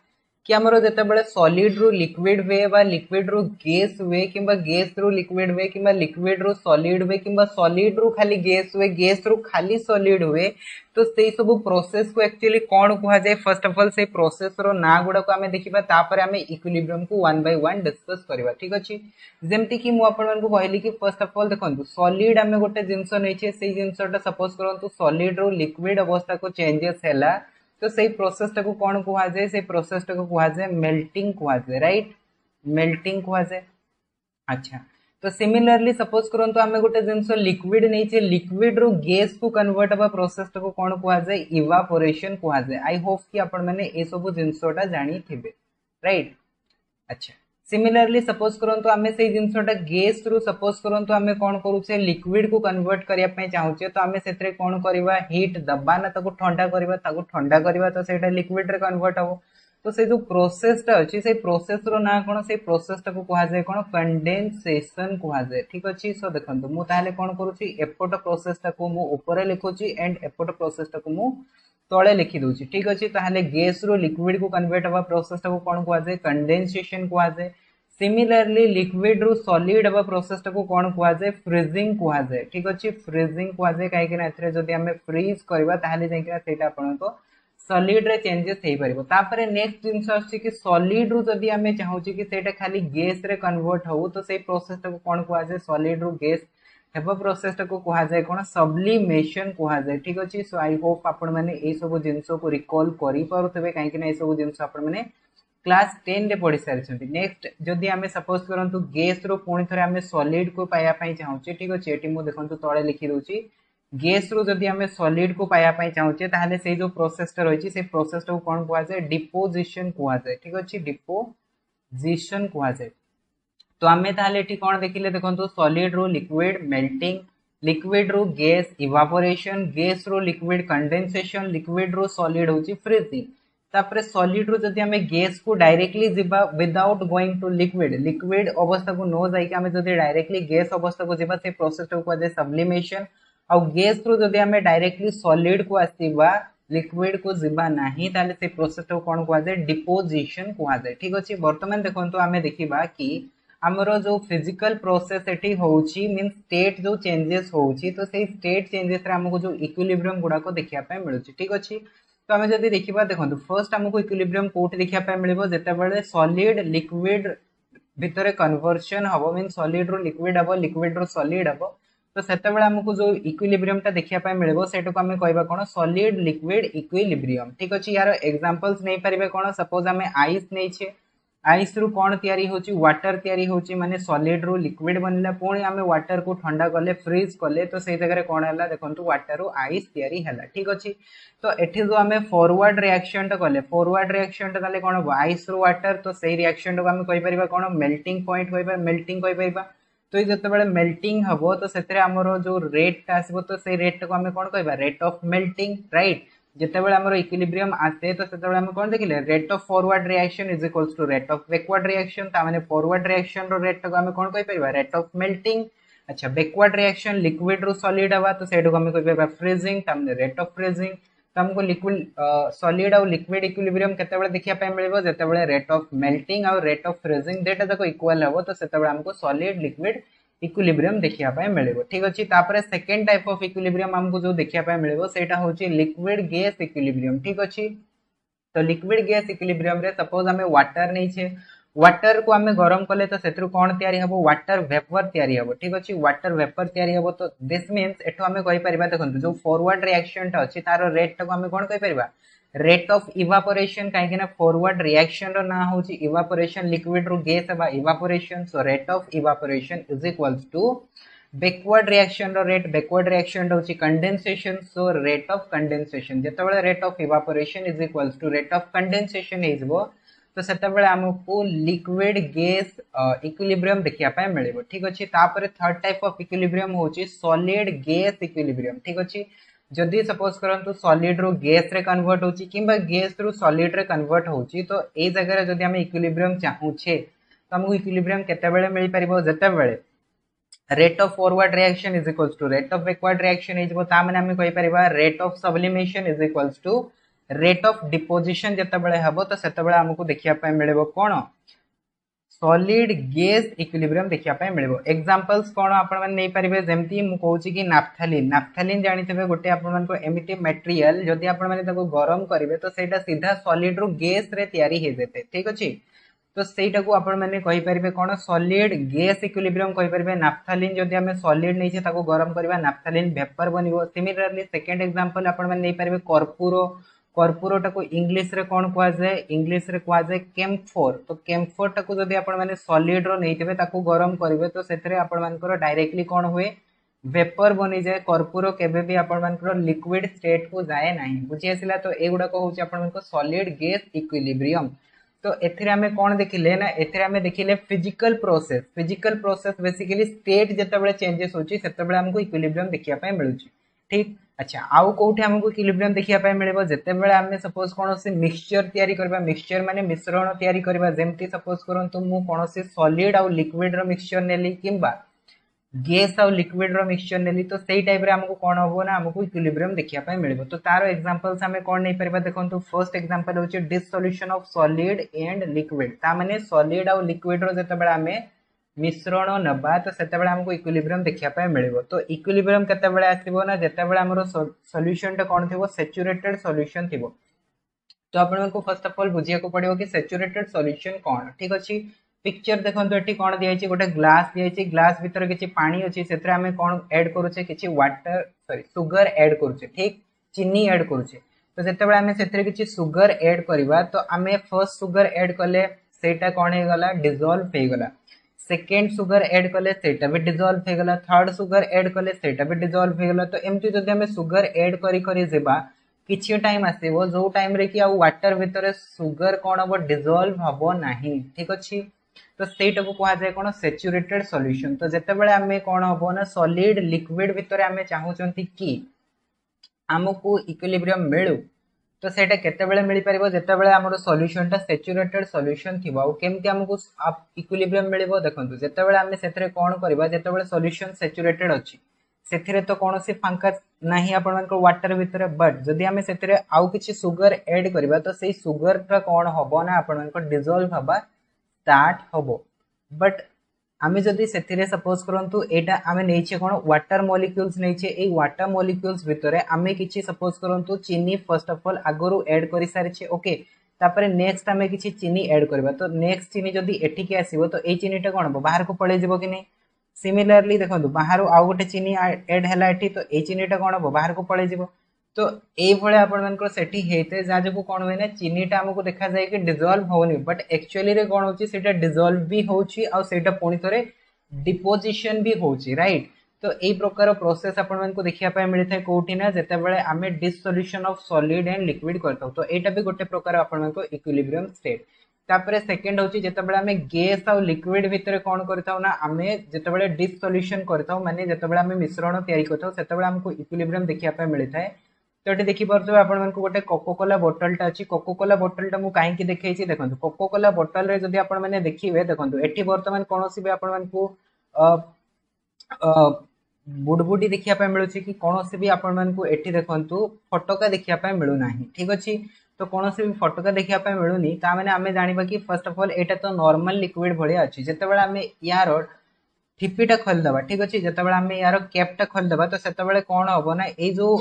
[SPEAKER 1] कि हमरो जते बळे सॉलिड रु लिक्विड वे बा लिक्विड रु गैस वे किबा गैस रु लिक्विड वे किबा लिक्विड रु सॉलिड वे किबा सॉलिड रु खाली गैस वे गैस रु खाली सॉलिड वे तो सेई सब प्रोसेस को एक्चुअली कोन कुहा जाय फर्स्ट ऑफ ऑल से प्रोसेस रो ना गुडा को हमें देखिबा तापर हमें इक्विलिब्रियम को वन बाय वन डिस्कस करबा ठीक अछि जेमति कि मु आपण मन को कहली कि फर्स्ट ऑफ ऑल देखंतु सॉलिड हमें गोटे जिंस नैछे सेई जिंसटा सपोज करंतु सॉलिड रो लिक्विड अवस्था को चेंजेस हैला तो सही प्रोसेस टाको कोन कुहा जाय से प्रोसेस टाको कुहा जाय मेल्टिंग कुहा जाय राइट मेल्टिंग कुहा जाय अच्छा तो सिमिलरली सपोज करंतु हमें गोटे जिंस लिक्विड नै छे लिक्विड रो गैस को कन्वर्ट बा प्रोसेस टाको कोन कुहा जाय इवापोरेशन कुहा जाय आई होप कि आपण माने ए सब जिंसटा जानि थिबे राइट अच्छा सिमिलरली सपोज करंतु हमें से जिंसटा गैस रु सपोज करंतु हमें कोन करू छे लिक्विड को कन्वर्ट करिया पय चाहू छे तो हमें सेतरे कोन करबा हीट दबा ना ताको ठंडा करबा तो सेटा लिक्विड रे कन्वर्ट हो तो से जो प्रोसेस टा अछि से प्रोसेस रो ना कोन से प्रोसेस टा को कहा जाय कोन कंडेंसेशन कहा जाय ठीक अछि सो देखंतु मु ताले कोन करू छी एपोट प्रोसेस टा को मु ऊपर लिखु छी एंड एपोट प्रोसेस टा को मु तळे लिखि दउ छी ठीक अछि ताले गैस रो लिक्विड को कन्वर्ट हवा प्रोसेस टा को कोन कहा जाय कंडेंसेशन कहा जाय सिमिलरली लिक्विड रु सॉलिड हवा प्रोसेस टा को कोन कहा जाय फ्रीजिंग कहा जाय ठीक अछि फ्रीजिंग कहा जाय काहे कि ना एथरे जदी हमें फ्रीज करबा ताले जाय कि सेटा आपण को सॉलिड रे चेंजेस हेई परिबो तापरे नेक्स्ट जिंस अछि कि सॉलिड रु जदी हमें चाहू छी कि सेटा खाली गैस रे कन्वर्ट हो तो सेई प्रोसेस टा को कोन कहा जाय सॉलिड रु गैस हेबो प्रोसेस टा को कहा जाय कोन सब्लिमेशन कहा जाय ठीक अछि सो आई होप आपण माने ए सब जिंस को रिकॉल करि पारुथबे काहे कि ना ए सब जिंस आपण माने क्लास 10 रे पढि सारिछंती नेक्स्ट जदी हमें सपोज करंतु गैस रो पुणी थरे हमें सॉलिड को पाया पई चाहू छी ठीक अछि एटी मु देखंतु तळे लिखि दोची गैस रो जदी हमें सॉलिड को पाया पई चाहू छी ताहाले से जो प्रोसेस टा रहिछि से प्रोसेस टा को कोन कुआ जाय डिपोजिशन कुआ जाय ठीक अछि डिपोजिशन कुआ जाय तो हमें ताहाले एटी कोन देखिले देखंतु सॉलिड रो लिक्विड मेल्टिंग लिक्विड रो गैस इवापोरेशन गैस रो लिक्विड कंडेंसेशन लिक्विड रो सॉलिड होची फ्रीजिंग तापरे सॉलिड रो जदी हमें गैस को डायरेक्टली जिबा without going to liquid liquid अवस्था को नो जाई कि हमें जदी डायरेक्टली गैस अवस्था को जिबा से प्रोसेस को कुआ जाय सब्लिमेशन आ गैस रो जदी हमें डायरेक्टली सॉलिड को आसीबा लिक्विड को जिबा नाही ताले से प्रोसेस को कोन कुआ जाय डिपोजिशन कुआ जाय ठीक अछि वर्तमान देखंतु हमें देखिबा कि हमरो जो फिजिकल प्रोसेस एटी होउची मीन स्टेट जो चेंजेस होउची तो से स्टेट चेंजेस रे हमको जो इक्विलिब्रियम गुडा को देखिया पे मिलुची ठीक अछि तो हमें जदी देखिबा देखंतु फर्स्ट हमको इक्विलिब्रियम कोट देखिया पे मिलबो जेते बेले सॉलिड लिक्विड भितरे कन्वर्जन हबो मीन सॉलिड रो लिक्विड हबो लिक्विड रो सॉलिड हबो तो सेते बेले हमको जो इक्विलिब्रियम टा देखिया पे मिलबो सेटो को हमें कहबा कोन सॉलिड लिक्विड इक्विलिब्रियम ठीक अछि यार एग्जांपल्स नै परिबे कोन सपोज हमें आइस नै छे आइस रु कोन तयारी होची वाटर तयारी होची माने सॉलिड रु लिक्विड बनला पुणी हमें वाटर को ठंडा करले फ्रीज करले तो सेई जगह रे कोन हला देखंतु वाटर रु आइस तयारी हला ठीक अछि तो एठी जो हमें फॉरवर्ड रिएक्शन टा करले फॉरवर्ड रिएक्शन टा ताले कोन आइस रु वाटर तो सेई रिएक्शन टा हमें कहि परिबा कोन मेल्टिंग पॉइंट होइबा मेल्टिंग कहि परिबा तो ये जते बेले मेल्टिंग हबो तो सेतरे हमरो जो रेट टा आसीबो तो सेई रेट को हमें कोन कहबा रेट ऑफ मेल्टिंग राइट जेते बेले हमरो इक्विलिब्रियम आसे तो सेते बेले हम कोन देखिले rate of forward reaction is equals to rate of backward reaction ता माने फॉरवर्ड रिएक्शन रो रेट को हमें कोन कहि परिबा रेट ऑफ मेल्टिंग अच्छा बैकवर्ड रिएक्शन लिक्विड रु सॉलिड हवा तो सेडो हमें कहि परिबा फ्रीजिंग ता माने रेट ऑफ फ्रीजिंग तो हमको लिक्विड सॉलिड और लिक्विड इक्विलिब्रियम केतेबेले देखिया पाए मिलिबो जेतेबेले रेट ऑफ मेल्टिंग और रेट ऑफ फ्रीजिंग डेटा जाको इक्वल हबो तो सेतेबेले हमको सॉलिड लिक्विड इक्विलिब्रियम देखिया पाए मिलिबो ठीक अछि। तापरे सेकंड टाइप ऑफ इक्विलिब्रियम हमको जो देखिया पाए मिलिबो सेटा होची लिक्विड गैस इक्विलिब्रियम ठीक अछि। तो लिक्विड गैस इक्विलिब्रियम रे सपोज हमें वाटर नहीं छे वाटर को हमें गरम कले तो सेतरु कोन तयारी हबो वाटर वेपर तयारी हबो ठीक अछि। वाटर वेपर तयारी हबो तो दिस मींस एठो हमें कहि परिबा देखंतु जो फॉरवर्ड रिएक्शन टा अछि तारो रेट टा को हमें कोन कहि परिबा रेट ऑफ इवापोरेशन काहे ना फॉरवर्ड रिएक्शन रो ना होची इवापोरेशन लिक्विड रो गैस बा evaporation so rate of evaporation is equals to backward reaction रो रेट बैकवर्ड रिएक्शन रो होची condensation so rate of condensation जेतेबेले rate of evaporation is equals to rate of condensation हेजबो तो सेतेबेले हमको लिक्विड गैस इक्विलिब्रियम देखिया पाए मिलिबो ठीक अछि। तापर थर्ड टाइप ऑफ इक्विलिब्रियम होची सॉलिड गैस इक्विलिब्रियम ठीक अछि। जदि सपोज करंतु सॉलिड रो गैस रे कन्वर्ट होची किंबा गैस रो सॉलिड रे कन्वर्ट होची तो ए जगह रे जदि हम इक्विलिब्रियम चाहू छे तो हमको इक्विलिब्रियम केतेबेले मिलि परिबो जेतेबेले rate of forward reaction is equals to rate of backward reaction इजबो ता माने हम कहि परिबा rate of sublimation is equals to rate of deposition जेतेबेले हबो तो सेतेबेले हमको देखिया पाए मिलेबो कोन सॉलिड गैस इक्विलिब्रियम देखिया पाए मिलेबो। एग्जांपल्स कोन आपण माने नै परिबे जेमति मु कहूची कि नाफ्थलीन नाफ्थलीन जानिथिबे गोटे आपण मानको एमिटी मटेरियल जदि आपण माने ताको गरम करिवे तो सेटा सीधा सॉलिड रो गैस रे तयारी हे जेते ठीक अछि। तो सेटा को आपण माने कहि परिबे कोन सॉलिड गैस इक्विलिब्रियम कहि परिबे नाफ्थलीन जदि हमें सॉलिड नै छे ताको गरम करबा नाफ्थलीन वेपर बनिबो। सिमिलरली सेकंड एग्जांपल आपण माने नै परिबे कर्पूरो कर्पूरोटा को इंग्लिश रे कोन कुआ जाय इंग्लिश रे कुआ जाय केम्फोर तो केम्फोर टा को जदि आपण माने सॉलिड रो नैतिबे ताको गरम करिवे तो सेथरे आपण मानकर डायरेक्टली कोन हुए वेपर बनि जाय कर्पूरो केबे भी आपण मानकर लिक्विड स्टेट को जाय नाही बुझि आसिला। तो एगुडा को होची आपण मानकर सॉलिड गैस इक्विलिब्रियम। तो एथिरे हमें कोन देखिले ना एथिरे हमें देखिले फिजिकल प्रोसेस बेसिकली स्टेट जेतेबेले चेंजेस होची सेतेबेले हमको इक्विलिब्रियम देखिया पाए मिलुची ठीक। अच्छा आउ कोठी हमको इक्विलिब्रियम देखिया पाए मिलेबो जेतेबेले हमें सपोज कोनोसी मिक्सचर तयारी करबा मिक्सचर माने मिश्रण तयारी करबा जेमति सपोज करंतु मु कोनोसी सॉलिड और लिक्विड रो मिक्सचर नेली किंबा गैस और लिक्विड रो मिक्सचर नेली तो सेही टाइप रे हमको कोन होबो ना हमको इक्विलिब्रियम देखिया पाए मिलेबो। तो तारो एग्जांपल्स हमें कोन नै परबा देखंतु फर्स्ट एग्जांपल होची dissolution of solid and liquid ता माने सॉलिड और लिक्विड रो जेतेबेले हमें मिश्रण नबा तो सेतेबेले हमको इक्विलिब्रियम देखिया पाए मिलिबो। तो इक्विलिब्रियम केतेबेले आसीबो ना जेतेबेले हमरो सॉल्यूशन टा कोन थिबो सैचुरेटेड सॉल्यूशन थिबो। तो आपण को फर्स्ट ऑफ ऑल बुझिया को पड़िबो कि सैचुरेटेड सॉल्यूशन कोन ठीक अछि। पिक्चर देखंतु एठी कोन दिया छि गोटे ग्लास दिया छि ग्लास भीतर किछि पानी अछि सेतरे हमें कोन ऐड करूछे किछि वाटर सॉरी सुगर ऐड करूछे ठीक चीनी ऐड करूछे। तो जेतेबेले हमें सेतरे किछि सुगर ऐड करबा तो हमें फर्स्ट सुगर ऐड कले सेटा कोन हे गला डिसॉल्व हे गला सेकेंड सुगर ऐड कले सेटा भी डिसॉल्व हे गला थर्ड सुगर ऐड कले सेटा भी डिसॉल्व हे गला। तो एमती जदि हमें सुगर ऐड करी करी जेबा किछि टाइम आसीबो जो टाइम रे कि आ वाटर भीतर सुगर कोन हबो डिसॉल्व हबो नाही ठीक अछि। तो सेटा को कहा जाय कोन सैचुरेटेड सॉल्यूशन। तो जेतेबेले हमें कोन हबो ना सॉलिड लिक्विड भीतर हमें चाहू चंती कि हमको इक्विलिब्रियम मिलु तो सेटा केतेबेले मिलि परिबो जेतेबेले हमरो सॉल्यूशन टा सैचुरेटेड सॉल्यूशन थिबो। आ केमति हमको इक्विलिब्रियम मिलिबो देखंतु जेतेबेले हमें सेतरे कोन करबा जेतेबेले सॉल्यूशन सैचुरेटेड अछि सेथिरे तो कोनोसी फांका नाही आपण मानको वाटर भीतर बट जदि हमें सेथिरे आउ किछि सुगर ऐड करबा तो सेही सुगर टा कोन हबो ना आपण मानको डिसॉल्व हबा स्टार्ट हबो। बट आमे जदि सेथिरे सपोज करंतु एटा आमे नेइछे कोन वाटर मॉलिक्यूल्स नेइछे ए वाटर मॉलिक्यूल्स भितरे आमे किछि सपोज करंतु चीनी फर्स्ट ऑफ ऑल आगरु ऐड करि सारिछे ओके तापरे नेक्स्ट आमे किछि चीनी ऐड करबा तो नेक्स्ट चीनी जदि एठी के आसीबो तो ए चीनीटा कोन हबो बाहर को पळे जिवो कि नै। सिमिलरली देखंतु बाहर आउ गोटे चीनी ऐड हैला एठी तो ए चीनीटा कोन हबो बाहर को पळे जिवो। तो एई भळे आपण मानकर सेठी हेते जा जको कोन होय ना चीनीटा हमको देखा जाय कि डिसॉल्व होनी बट एक्चुअली रे कोन होची सेटा डिसॉल्व भी होची आ सेटा पुणी थरे डिपोजिशन भी होची राइट। तो एई प्रकार प्रोसेस आपण मानको देखिया पाए मिलि थाए कोठी ना जेते बेले आमे dissolution of solid and liquid करताउ तो एटा भी गोटे प्रकार आपण मानको इक्विलिब्रियम स्टेट। तापरे सेकंड होची जेते बेले आमे गैस आ लिक्विड भितरे कोन करताउ ना आमे जेते बेले डिसोल्यूशन करताउ माने जेते बेले आमे मिश्रण तयारी करताउ सेते बेले हमको इक्विलिब्रियम देखिया पाए मिलि थाए। तो ये देखी पार्थे आपण मानक गोटे कोकोकोला बोतल टा अछि कोकोकोला बोतल टा मु काहे की देखैछि देखंतु कोकोकोला बोतल रे जदि आपण माने देखिबे देखंतु एठी वर्तमान कोनोसी भी आपण मानकू बुडबुडी देखिया मिलूँ कि कौन भी आपण मानकु एठी देखंतु फटका देखिया मिलू नाही ठीक अछि। तो कौन भी फटका देखिया मिलूनी ता माने आमे जानिबा कि फर्स्ट ऑफ ऑल एटा तो नॉर्मल लिक्विड भलिया अछि। जेतेबेला आमे यार ठिपीटा खोलदेबा ठीक अछि, जेतेबेला आमे यार कैपटा खोलदेबा तो सेतेबेले कोन हबो ना ए जो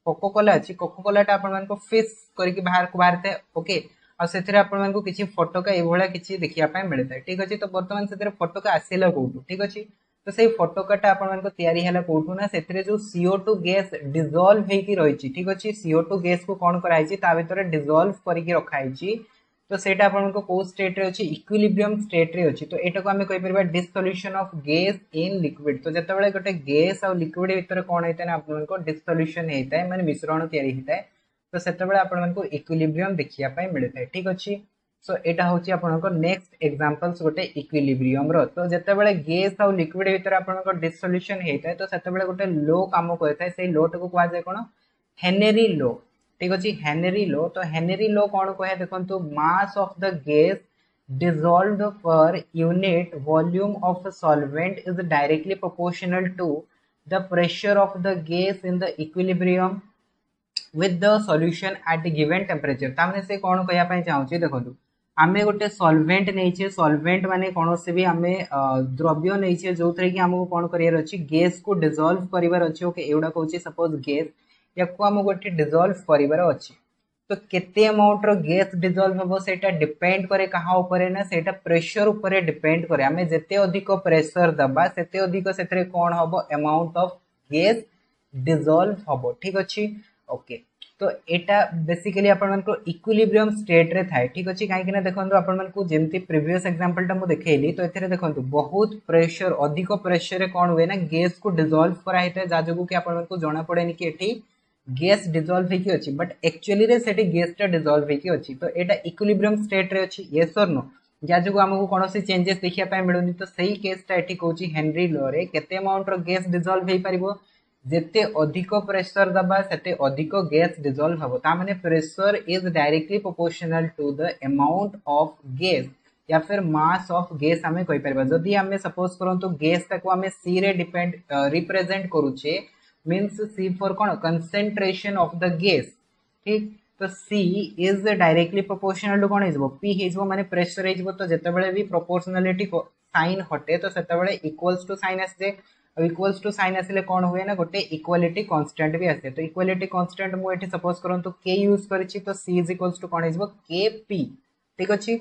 [SPEAKER 1] कोको कोला अछि कोको कोलाटा आपण मानको फिश करके बाहर को बाहरते ओके आ सेथिरे आपण मानको किछि फटका ए भलिया किछि देखिया पय मिलता ठीक अछि। तो वर्तमान सेथिरे फटका आसीला कोठु ठीक अछि। तो सेही फटकाटा आपण मानको तयारी हैला कोठु ना सेथिरे जो CO2 गैस डिसॉल्व हेकी रहिछि ठीक अछि। CO2 गैस को कोन कराइछि ता भितरे डिसॉल्व करके रखाइछि। तो सेटा आपण को को स्टेट रे अछि इक्विलिब्रियम स्टेट रे अछि। तो एटा को हमें कहि परबा dissolution of gas in liquid. तो जेतेबेले गोटे गैस और लिक्विड भितर कोन हेतै ना आपण को डिसोल्यूशन हेतै माने मिश्रण तयारी हेतै। तो सेतेबेले आपण को इक्विलिब्रियम देखिया पय मिलतै ठीक अछि। सो एटा होची आपण को नेक्स्ट एग्जांपल्स गोटे इक्विलिब्रियम रो। तो जेतेबेले गैस और लिक्विड भितर आपण को डिसोल्यूशन हेतै तो सेतेबेले गोटे लो काम करतै। सेही लो को कहै जाय कोन हेनरी लो ठीक अछि। हेनरी लो तो हेनरी लो कौन कहे देखंतु मास of the gas dissolved per unit volume of a solvent is directly proportional to the pressure of the gas in the equilibrium with the solution at a given temperature। तामने से कौन कहया पय चाहूची देखंतु आमे गोटे सॉल्वेंट नैछे सॉल्वेंट माने कौन से भी आमे द्रव्य नैछे जोथरे कि हमको कौन करियर अछि गैस को डिसॉल्व करिवार अछि ओके एउडा कहूची सपोज गैस याको हम गोटे डिसॉल्व करिवार अछि। तो केते अमाउंट रो गैस डिसॉल्व हबो सेटा डिपेंड करे कहा ऊपर ना सेटा प्रेशर ऊपर डिपेंड करे। हमें जेते अधिक प्रेशर दबा सेते अधिक सेतरे कोन हबो अमाउंट ऑफ गैस डिसॉल्व हबो ठीक अछि ओके। तो एटा बेसिकली आपण मन को इक्विलिब्रियम स्टेट रे थाए ठीक अछि। काहे कि ना देखंतु आपण मन को जेमति प्रीवियस एग्जांपल टा मु देखेली तो एथरे देखंतु बहुत प्रेशर अधिक प्रेशर रे कोन होय ना गैस को डिसॉल्व करा हेते जा जगु कि आपण मन को जणा पड़ेनी कि एठी गैस डिसॉल्व हेकी अछि बट एक्चुअली रे सेठी गैस टा डिसॉल्व हेकी अछि। तो एटा इक्विलिब्रियम स्टेट रे अछि यस और नो या जगु हमको कोनोसी चेंजेस देखिया पाए मिलुनी। तो सही केस टा एठी कहूची हेनरी लॉ रे केते अमाउंट रो गैस डिसॉल्व हेई परिबो जेते अधिक प्रेशर दबा सेते अधिक गैस डिसॉल्व हबो। ता माने pressure is directly proportional to the amount of gas या फिर मास ऑफ गैस हमें कहि परबा। जदी हमें सपोज करंतु गैस ताको हमें सी रे डिपेंड रिप्रेजेंट करूचे मीन्स सी फॉर कौन कंसेंट्रेशन ऑफ द गैस ठीक। तो सी इज डायरेक्टली प्रोपोर्शनल टू कौन हेजबो पी हेजबो माने प्रेशर हेजबो। तो जेतेबेले भी प्रोपोर्शनलिटी साइन हटे तो सेतेबेले इक्वल्स टू साइन आसे इक्वल्स टू साइन आसिले कौन हुए ना गोटे इक्वालिटी कांस्टेंट भी आसे। तो इक्वालिटी कांस्टेंट मु एठी सपोज करंतु के यूज करिछि तो सी इज इक्वल्स टू कौन हेजबो के पी ठीक अछि।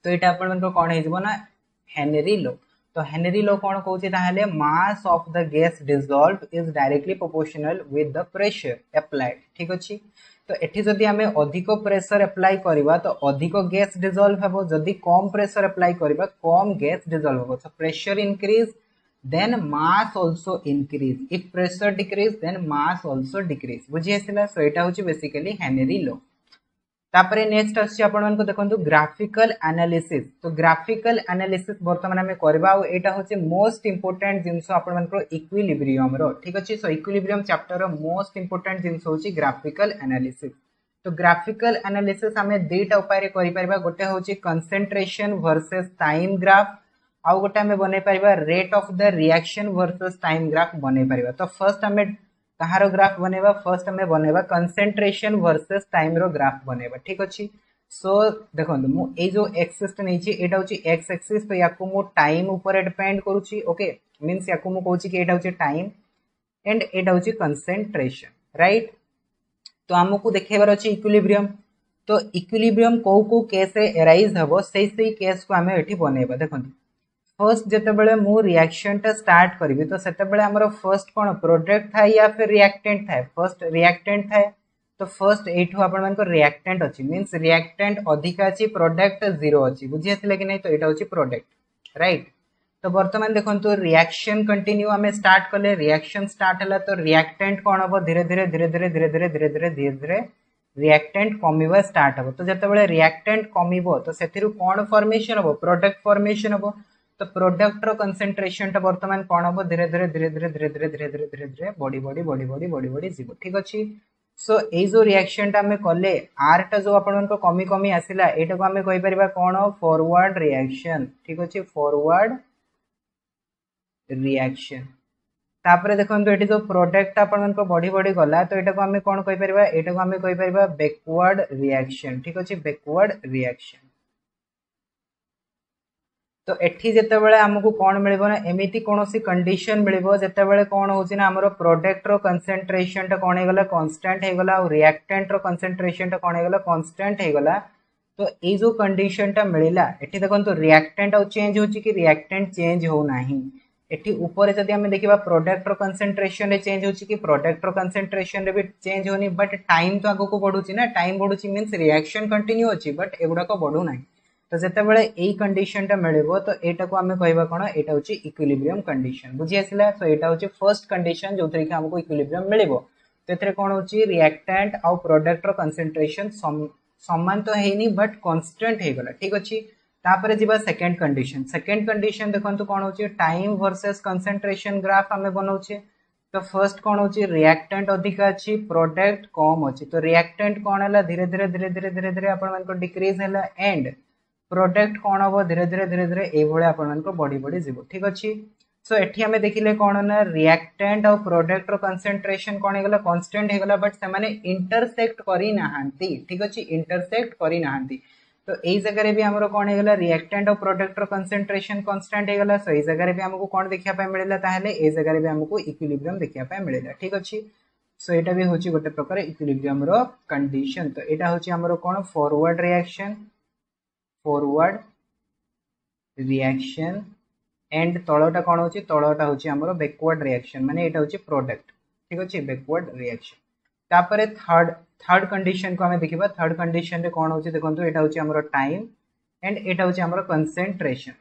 [SPEAKER 1] तो एटा आपण मन को कौन हेजबो ना हेनरी लॉ। तो हेनरी लॉ कौन कहूची ताहले मास of the gas dissolve is directly proportional with the pressure applied ठीक अछि। तो एठी जदी हमें अधिक प्रेशर अप्लाई करबा तो अधिक गैस डिसॉल्व हबो जदी कम प्रेशर अप्लाई करबा कम गैस डिसॉल्व हबो। तो pressure increase then mass also increase if pressure decrease then mass also decrease बुझी आसिला। सो एटा होची बेसिकली हेनरी लॉ। तापरे नेक्स्ट अछि आपण मन को देखंतु ग्राफिकल एनालिसिस। तो ग्राफिकल एनालिसिस वर्तमान हमें करबा और एटा होची मोस्ट इंपोर्टेंट जिंस आपण मन को इक्विलिब्रियम रो ठीक अछि। सो इक्विलिब्रियम चैप्टर रो मोस्ट इंपोर्टेंट जिंस होची ग्राफिकल एनालिसिस। तो ग्राफिकल एनालिसिस हमें दुईटा उपाय रे करि परबा गोटे होची कंसंट्रेशन वर्सेस टाइम ग्राफ आउ गोटे हमें बनै परिबा rate of the reaction versus time graph बनै परिबा। तो फर्स्ट हमें कहारो ग्राफ बनेबा फर्स्ट हमें बनेबा कंसंट्रेशन वर्सेस टाइम रो ग्राफ बनेबा ठीक अछि। सो देखंतु मु ए जो एक्सिस नै छी एटा होची एक्स एक्सिस तो याको मु टाइम ऊपर डिपेंड करूची ओके मींस याको मु कहूची कि एटा होची टाइम एंड एटा होची कंसंट्रेशन राइट। तो हमकु देखेबार अछि इक्विलिब्रियम। तो इक्विलिब्रियम को केस रे अराइज हबो सही केस को हमें एठी बनेबा। देखंतु फर्स्ट जेतेबेले मु रिएक्शन टा स्टार्ट करबी तो सेतेबेले हमरो फर्स्ट कोन प्रोडक्ट थाए या फिर रिएक्टेंट थाए फर्स्ट रिएक्टेंट थाए। तो फर्स्ट एठो आपण मन को रिएक्टेंट अछि मींस रिएक्टेंट अधिक अछि प्रोडक्ट जीरो अछि बुझी आसिले कि नै। तो एटा होची प्रोडक्ट राइट। तो वर्तमान देखंतु रिएक्शन कंटिन्यू हमें स्टार्ट करले रिएक्शन स्टार्ट हला तो रिएक्टेंट कोन हबो धीरे धीरे धीरे धीरे धीरे धीरे धीरे धीरे धीरे धीरे रिएक्टेंट कमिबा स्टार्ट हबो। तो जेतेबेले रिएक्टेंट कमिबो तो सेथिरु कोन फॉर्मेशन हबो प्रोडक्ट फॉर्मेशन हबो। तो प्रोडक्ट रो कंसंट्रेशन टा वर्तमान कोन हबो धीरे धीरे धीरे धीरे धीरे धीरे धीरे धीरे धीरे धीरे body body body body body body जीवो ठीक अछि। सो ए जो रिएक्शन टा हमें कले आर टा जो आपण मन को कमी कमी आसिला एटा को हमें कहि परिबा कोन फॉरवर्ड रिएक्शन ठीक अछि फॉरवर्ड रिएक्शन तापर देखंतु एटी जो प्रोडक्ट आपण को बढ़ी बढ़ी गला तो एटा को हमें कोन कहि परबा एटा को हमें कहि परबा बैकवर्ड रिएक्शन ठीक अछि बैकवर्ड रिएक्शन तो एठी जेते बेले हमकु कोन मिलबो ना एमिति कोनोसी कंडीशन मिलबो जेते बेले कोन होची ना हमरो प्रोडक्ट रो कंसंट्रेशन टा कोन हे गला कांस्टेंट हे गला और रिएक्टेंट रो कंसंट्रेशन टा कोन हे गला कांस्टेंट हे गला तो ए जो कंडीशन टा मिलिला एठी देखंतु रिएक्टेंट और चेंज होची कि रिएक्टेंट चेंज हो नाही एठी ऊपर जदि हम देखिबा प्रोडक्ट रो कंसंट्रेशन रे चेंज होची कि प्रोडक्ट रो कंसंट्रेशन रे भी चेंज होनी बट टाइम तो आगो को बढ़ुची ना टाइम बढ़ुची मींस रिएक्शन कंटिन्यू होची बट एगुडा को बढ़ु नाही तो जेते बेले एई कंडीशन टा मिलबो तो एटा को हमें कहबा कोन एटा होची इक्विलिब्रियम कंडीशन बुझी आसिला सो एटा होची फर्स्ट कंडीशन जोथरे कि हमको इक्विलिब्रियम मिलबो तो एथरे कोन होची रिएक्टेंट और प्रोडक्ट रो कंसंट्रेशन समान तो हेनी बट कांस्टेंट हे गला ठीक अछि तापर जिबा सेकंड कंडीशन देखंतु कोन होची टाइम वर्सेस कंसंट्रेशन ग्राफ हमें बनाउछे तो फर्स्ट कोन होची रिएक्टेंट अधिक अछि प्रोडक्ट कम अछि तो रिएक्टेंट कोन हला धीरे धीरे आपण मन को डिक्रीज हला एंड प्रोडक्ट कोन हो धीरे धीरे ए भले आपण मन को बॉडी बॉडी जीवो ठीक अछि सो एठी हमें देखिले कोन ना रिएक्टेंट और प्रोडक्ट रो कंसंट्रेशन कोन हेगला कांस्टेंट हेगला बट से माने इंटरसेक्ट करी नाहंती ठीक अछि इंटरसेक्ट करी नाहंती तो एई जगह रे भी हमरो कोन हेगला रिएक्टेंट और प्रोडक्ट रो कंसंट्रेशन कांस्टेंट हेगला सो एई जगह रे भी हमको कोन देखिया पाए मिलेला ताहले एई जगह रे भी हमको इक्विलिब्रियम देखिया पाए मिलेला ठीक अछि सो एटा भी होची गोटे प्रकार इक्विलिब्रियम रो कंडीशन तो एटा होची हमरो कोन फॉरवर्ड रिएक्शन एंड तळटा कोन होची तळटा होची हमरो बैकवर्ड रिएक्शन माने एटा होची प्रोडक्ट ठीक अछि बैकवर्ड रिएक्शन तापरे थर्ड कंडीशन को हमें देखिबा थर्ड कंडीशन रे कोन होची देखंतु एटा होची हमरो टाइम एंड एटा होची हमरो कंसंट्रेशन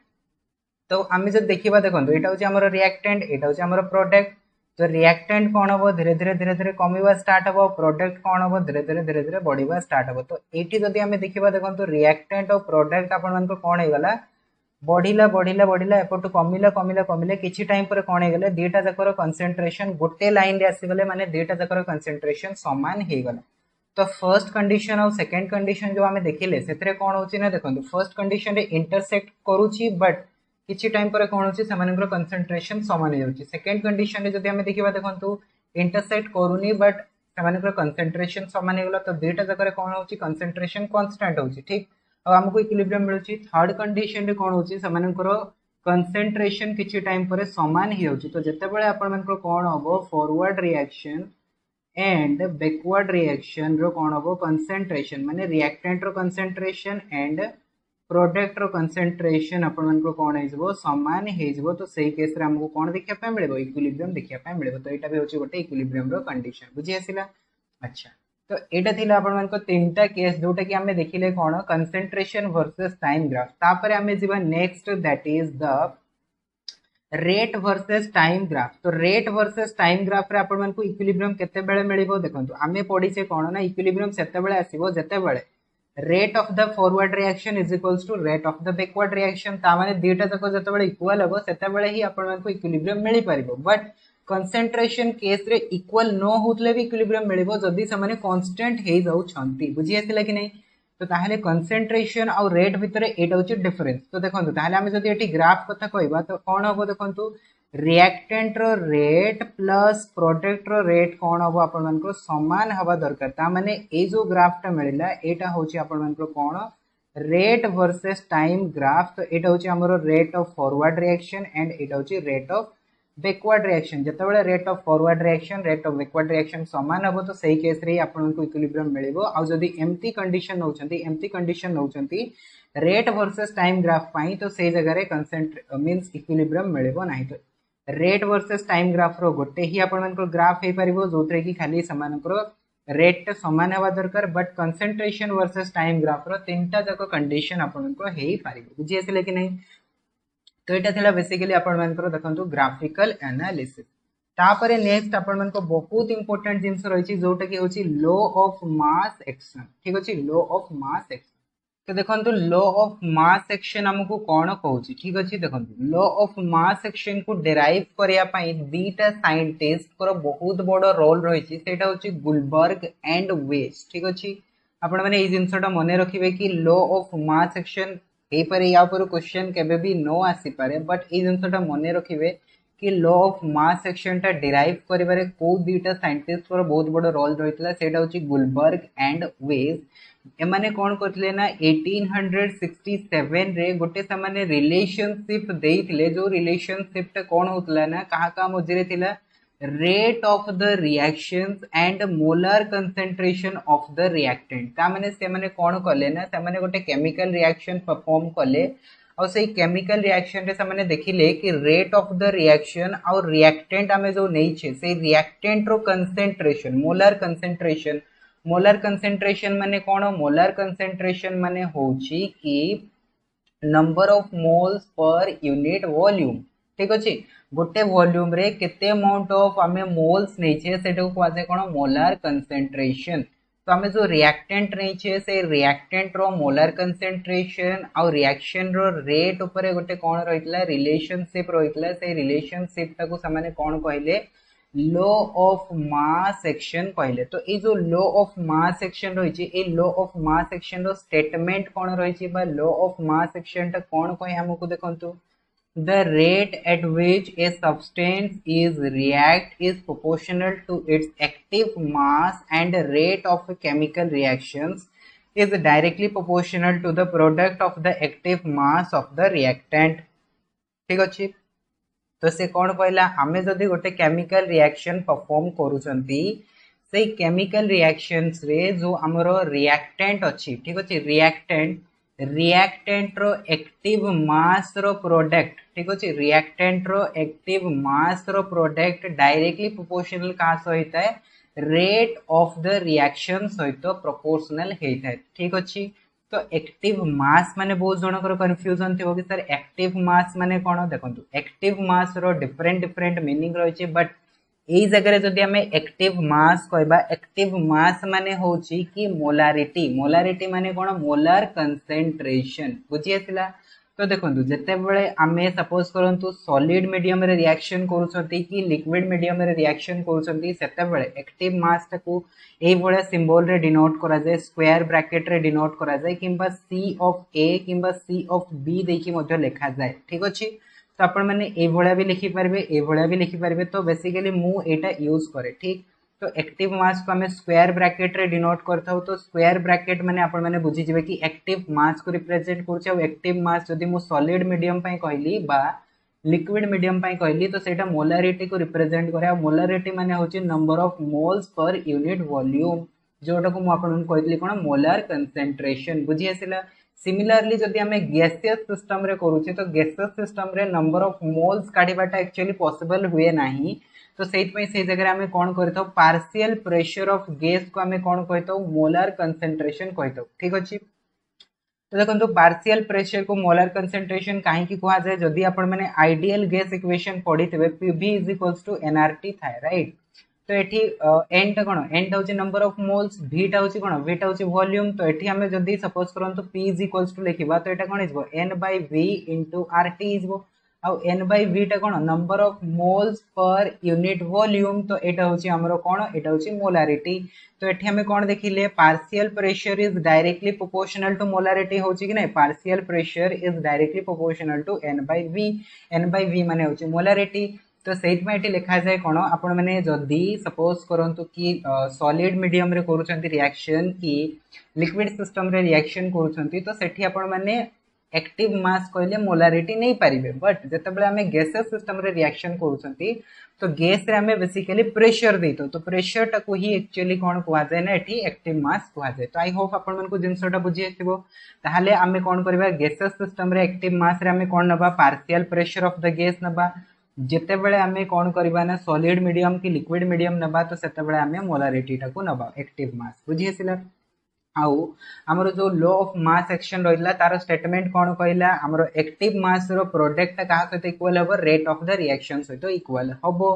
[SPEAKER 1] तो हमें जब देखिबा देखंतु एटा होची हमरो रिएक्टेंट एटा होची हमरो प्रोडक्ट तो रिएक्टेंट कोन हो धीरे धीरे कमिबा स्टार्ट हो प्रोडक्ट कोन हो धीरे धीरे बढ़िबा स्टार्ट हो तो एठी जदी हमें देखिबा देखंतु रिएक्टेंट और प्रोडक्ट आपण मन को कोन हे गला बढ़िला एपटू कमिला किछि टाइम पर कोन हे गले दीटा जकर कंसंट्रेशन गोटे लाइन रे आसी गले माने दीटा जकर कंसंट्रेशन समान हे गला तो फर्स्ट कंडीशन और सेकंड कंडीशन जो हमें देखिले सेतरे कोन होची ना देखंतु फर्स्ट कंडीशन रे इंटरसेक्ट करूची बट किछि टाइम पर कोन होची समानकर कंसंट्रेशन समान हे होची सेकंड कंडीशन रे जदी हमें देखिबा देखंतु इंटरसेक्ट करूनी बट समानकर कंसंट्रेशन समान हे गला तो दीटा जकर कोन होची कंसंट्रेशन कांस्टेंट होची ठीक अब हमको इक्विलिब्रियम मिलुची थर्ड कंडीशन रे कोन होची समानकर कंसंट्रेशन किछि टाइम पर समान ही होची तो जते बेले आपण मानकर कोन होबो forward reaction and backward reaction रो कोन होबो कंसंट्रेशन माने रिएक्टेंट रो कंसंट्रेशन एंड प्रोडक्ट रो कंसंट्रेशन आपण मानकर कोन हेजबो समान हेजबो तो सही केस रे हमको कोन देखिया पाए मिलबो इक्विलिब्रियम देखिया पाए मिलबो तो एटा भी होची गोटे इक्विलिब्रियम रो कंडीशन बुझी आसिला अच्छा तो एटा थिला आपण मानको तीनटा केस जोटा कि हमें देखिले कोन कंसंट्रेशन वर्सेस टाइम ग्राफ तापरे हमें जीवा next that is the rate versus time graph तो रेट वर्सेस टाइम ग्राफ रे आपण मानको इक्विलिब्रियम केते बेले मिलिबो देखंतु हमें पढिसे कोन ना इक्विलिब्रियम सेते बेले आसीबो जेते बेले rate of the forward reaction is equals to rate of the backward reaction ता माने दीटा तक जेते बेले इक्वल हबो सेते बेले ही आपण मानको इक्विलिब्रियम मिलि परिबो बट कंसंट्रेशन केस रे इक्वल नो होतले भी इक्विलिब्रियम मिलिबो जदी समाने कांस्टेंट हे जाउ छंती बुझी आसिला कि नै तो ताहले कंसंट्रेशन और रेट भितरे एटा होची डिफरेंस तो देखंतु ताहले हमें जदी एटी ग्राफ कथा कहबा तो कोन हबो देखंतु रिएक्टेंट रो रेट प्लस प्रोडक्ट रो रेट कोन हबो आपण मन को समान हवा दरकार ता माने ए जो ग्राफ टा मिलिला एटा होची आपण मन को कोन रेट वर्सेस टाइम ग्राफ तो एटा होची हमरो rate of forward reaction and एटा होची रेट ऑफ बैकवर्ड रिएक्शन जते बेले rate of forward reaction rate of backward reaction समान हबो तो सही केस रे आपण को इक्विलिब्रियम मिलिबो आ जदी एम्प्टी कंडीशन नउचंती रेट वर्सेस टाइम ग्राफ पाई तो सही जगह रे मींस इक्विलिब्रियम मिलिबो नाही तो रेट वर्सेस टाइम ग्राफ रो गोटे ही आपण मन को ग्राफ हे परिबो जोतरे की खाली समान को रेट समान हवा दरकार but concentration versus time graph रो तीनटा जको कंडीशन आपण को हे परिबो बुझी आसिले कि नहीं तो एटा थिला बेसिकली आपण मन को देखंतु ग्राफिकल एनालिसिस तापरे नेक्स्ट आपण मन को बहुत इंपोर्टेंट जिंस रहिछि जोटा कि होछि लॉ ऑफ मास एक्शन ठीक अछि लॉ ऑफ मास एक्शन तो देखंतु लॉ ऑफ मास एक्शन हमकु कोन कहउछि ठीक अछि देखंतु लॉ ऑफ मास एक्शन को डेराइव करिया पई दीटा साइंटिस्ट को बहुत बड़ रोल रहिछि सेटा होछि गुलबर्ग एंड वेस्ट ठीक अछि आपण माने ए जिंसटा मने रखिबे कि लॉ ऑफ मास एक्शन ए पर या पर क्वेश्चन केबे भी नो आसी पारे बट ए जिंसटा मने रखिबे कि लॉ ऑफ मास एक्शन टा डिराइव करिबारे को दुईटा साइंटिस्ट पर बहुत बड़ रोल रहितला सेटा होची गुलबर्ग एंड वेज एमाने कोन करथिले ना 1867 रे गोटे सामान्य रिलेशनशिप देइथिले जो रिलेशनशिप टा कोन होतला ना कहा का मझरे थिला rate of the reactions and molar concentration of the reactant ता माने से माने कोन कले ना से माने गोटे केमिकल रिएक्शन परफॉर्म कले और से केमिकल रिएक्शन रे से माने देखिले कि रेट ऑफ द रिएक्शन और रिएक्टेंट हमें जो नहीं छे से रिएक्टेंट रो कंसंट्रेशन मोलर कंसंट्रेशन माने कोन मोलर कंसंट्रेशन माने होची कि number of moles per unit volume ठीक अछि गोटे वॉल्यूम रे केते अमाउंट ऑफ हमें मोल्स नहीं छे सेटा को आसे कोन मोलर कंसंट्रेशन तो हमें जो रिएक्टेंट नहीं छे से रिएक्टेंट रो मोलर कंसंट्रेशन और रिएक्शन रो रेट ऊपर गोटे कोन रहितला रिलेशनशिप रहितला से रिलेशनशिप ताको सामान्य कोन कहले लॉ ऑफ मास एक्शन कहले तो ए जो लॉ ऑफ मास एक्शन रही छे a law of mass action रो स्टेटमेंट कोन रही छे बा लॉ ऑफ मास एक्शन ता कोन कहि हमको देखंतु the rate at which a substance is react is proportional to its active mass and the rate of chemical reactions is directly proportional to the product of the active mass of the reactant ठीक अछि तो से कोन कहला हमें जदी गोटे chemical reaction perform करूचंती से chemical reactions रे जो हमरो रिएक्टेंट अछि ठीक अछि रिएक्टेंट रो एक्टिव मास रो प्रोडक्ट ठीक अछि रिएक्टेंट रो एक्टिव मास रो प्रोडक्ट डायरेक्टली प्रोपोर्शनल का सहित है रेट ऑफ द रिएक्शन सहित प्रोपोर्शनल हेता है ठीक अछि तो एक्टिव मास माने बहुत जनकर कंफ्यूजन थिबो कि सर एक्टिव मास माने कोन देखंतु एक्टिव मास रो डिफरेंट मीनिंग रहै छै बट एई जगह जदि हमें एक्टिव मास कहबा एक्टिव मास माने होची कि मोलारिटी माने कोन मोलर कंसंट्रेशन बुझी आसिला तो देखंतु जते बेले हमें सपोज करंतु सॉलिड मीडियम रे रिएक्शन करूछंती कि लिक्विड मीडियम रे रिएक्शन करूछंती सेते बेले एक्टिव मास ताकू एई भले सिंबल रे डिनोट करा जाय स्क्वायर ब्रैकेट रे डिनोट करा जाय किंबा C ऑफ A किंबा C ऑफ B देखि मध्ये लिखा जाय ठीक अछि तो आपण माने ए भळा भी लिखि पारबे ए भळा भी लिखि पारबे तो बेसिकली मु एटा यूज करे ठीक तो एक्टिव मास को हमें स्क्वायर ब्रैकेट रे डिनोट करथाउ तो स्क्वायर ब्रैकेट माने आपण माने बुझी जिवे कि एक्टिव मास को रिप्रेजेंट करछ और एक्टिव मास जदी मु सॉलिड मीडियम पई कहली बा लिक्विड मीडियम पई कहली तो सेटा मोलारिटी को रिप्रेजेंट करे और मोलारिटी माने होची number of moles per unit volume जोटा को मु आपण कहली कोन मोलर कंसंट्रेशन बुझी आसिला सिमिलरली जदि हमें गैसियस सिस्टम रे करूचे तो गैसियस सिस्टम रे नंबर ऑफ मोल्स काढीबाटा एक्चुअली पॉसिबल हुए नाही तो सेट में से जगह हमें कोन करथौ पार्शियल प्रेशर ऑफ गैस को हमें कोन कहथौ मोलर कंसंट्रेशन कहथौ ठीक अछि तो देखंतु पार्शियल प्रेशर को मोलर कंसंट्रेशन काहे की कहा जाय जदि आपण माने आइडियल गैस इक्वेशन पढितबे Pv = nRT थाय राइट तो एठी एन टा कोन एन टा होची नंबर ऑफ मोल्स v टा होची कोन v टा होची वॉल्यूम तो एठी हमें जदी सपोज करन तो p लिखिबा तो एटा कोन हिजबो n/v * RT हिजबो आ n/v टा कोन number of moles per unit volume तो एटा होची हमरो कोन एटा होची मोलारिटी तो एठी हमें कोन देखिले partial pressure is directly proportional to molarity होची कि नै partial pressure is directly proportional to n/v माने होची मोलारिटी तो सेट में एटी लिखा जाए कोन आपण माने जदी सपोज करंतु कि सॉलिड मीडियम रे करूछंती रिएक्शन कि लिक्विड सिस्टम रे रिएक्शन करूछंती तो सेठी आपण माने एक्टिव मास कहले मोलारिटी नहीं पारिबे बट जते बेले हमें गैसेस सिस्टम रे रिएक्शन करूछंती तो गैस रे हमें बेसिकली प्रेशर देतो तो प्रेशर टा को ही एक्चुअली कोन कहवा जाय ना एठी एक्टिव मास कहवा जाय तो आई होप आपण मन को जिंसटा बुझी आथिबो ताहाले हमें कोन करबा गैसेस सिस्टम रे एक्टिव मास रे हमें कोन नबा partial pressure of the gas नबा जेते बेले हमें कोन करबा ना सॉलिड मीडियम की लिक्विड मीडियम नबा तो सेते बेले हमें मोलारिटी टा को नबा एक्टिव मास बुझी आसिला आउ हमरो जो लॉ ऑफ मास एक्शन रहिला तार स्टेटमेंट कोन कहला हमरो एक्टिव मास रो प्रोडक्ट कहा सहित इक्वल हबो रेट ऑफ द रिएक्शन सहित इक्वल हबो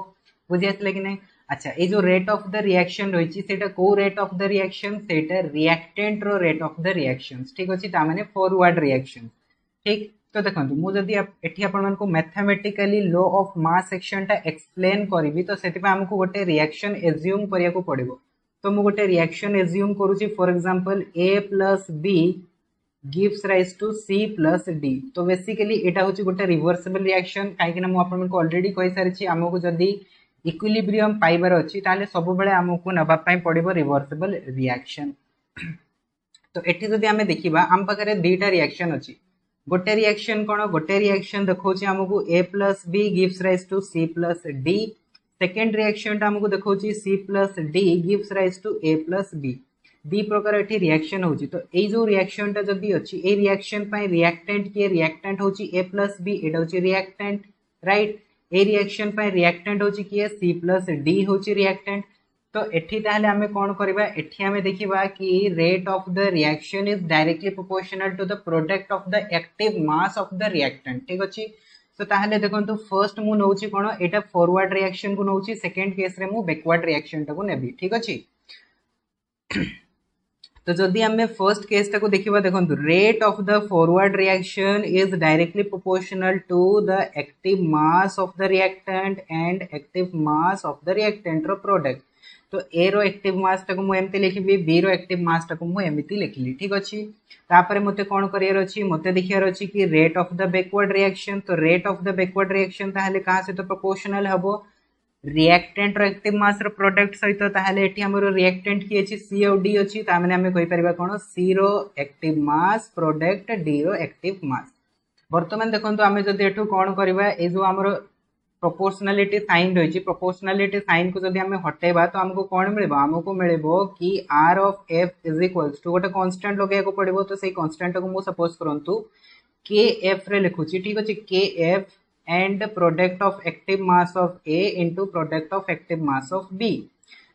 [SPEAKER 1] बुझी आसिला कि नै अच्छा ए जो रेट ऑफ द रिएक्शन रहिछि सेटा को रेट ऑफ द रिएक्शन सेटा रिएक्टेंट रो रेट ऑफ द रिएक्शंस ठीक अछि ता माने फॉरवर्ड रिएक्शन ठीक तो देखंतु मु जदी एठी आपण मन को mathematically law of mass action टा एक्सप्लेन करबी तो सेति पे हमको गोटे रिएक्शन एज्यूम करिया को पड़िबो तो मु गोटे रिएक्शन एज्यूम करूची for example a + b gives rise to C plus D। तो बेसिकली एटा होची गोटे रिवर्सिबल रिएक्शन काहे ना मु आपन को ऑलरेडी कहि सारिछि हमको जदी इक्विलिब्रियम पाइबार अछि ताले सब बेले हमको नबा पई पड़िबो रिवर्सिबल रिएक्शन। तो एठी जदी हमें देखिबा हम पाखरे दीटा रिएक्शन अछि गोटे रिएक्शन कोन गोटे रिएक्शन देखौछि हमको A plus B gives rise to C plus D। Second reaction हमको देखौछि C plus D gives rise to A plus B। दी प्रकार एठी रिएक्शन होछि तो ए जो रिएक्शन ता जदी अछि ए रिएक्शन पय रिएक्टेंट के रिएक्टेंट होछि A प्लस B एटा होछि रिएक्टेंट राइट। ए रिएक्शन पय रिएक्टेंट होछि कि C प्लस D होछि रिएक्टेंट। तो एठी ताहले हमें कोन करबा एठी हमें देखिबा कि rate of the reaction is directly proportional to the product of the active mass of the reactant ठीक अछि। तो ताहले देखंतु फर्स्ट मु नउछि कोन एटा फॉरवर्ड रिएक्शन को नउछि सेकंड केस रे मु बैकवर्ड रिएक्शन टा को नेबी ठीक अछि। तो जदि हमें फर्स्ट केस टा को देखिबा देखंतु rate of the forward reaction is directly proportional to the active mass of the reactant and active mass of the reactant रो प्रोडक्ट। तो ए रो एक्टिव मास टा को मु एमती लिखिबी बी रो एक्टिव मास टा को मु एमती लिखली ठीक अछि। तापरे मते कोन करियर अछि मते देखियर अछि कि rate of the backward reaction. तो rate of the backward reaction ताहले कहा से तो प्रोपोर्शनल हबो रिएक्टेंट रो एक्टिव मास रो प्रोडक्ट सहित ताहले एठी हमरो रिएक्टेंट की अछि C और D अछि ता माने हमें कहि परिबा कोन C रो एक्टिव मास प्रोडक्ट D रो एक्टिव मास। वर्तमान देखंतु हमें जदि एठु कोन करबा ए जो हमरो प्रोपोर्शनलिटी साइन रही प्रोपोर्शनलिटी साइन को जब हमें हटेबा तो हमको कौन मिले हमको मिले कि R of F is equals to गोटे कांस्टेंट लगे को पड़ो। तो सही कांस्टेंट को मु सपोज करंतु KF रे लिखुची ठीक अछि KF and product of active mass of A into product of active mass of B।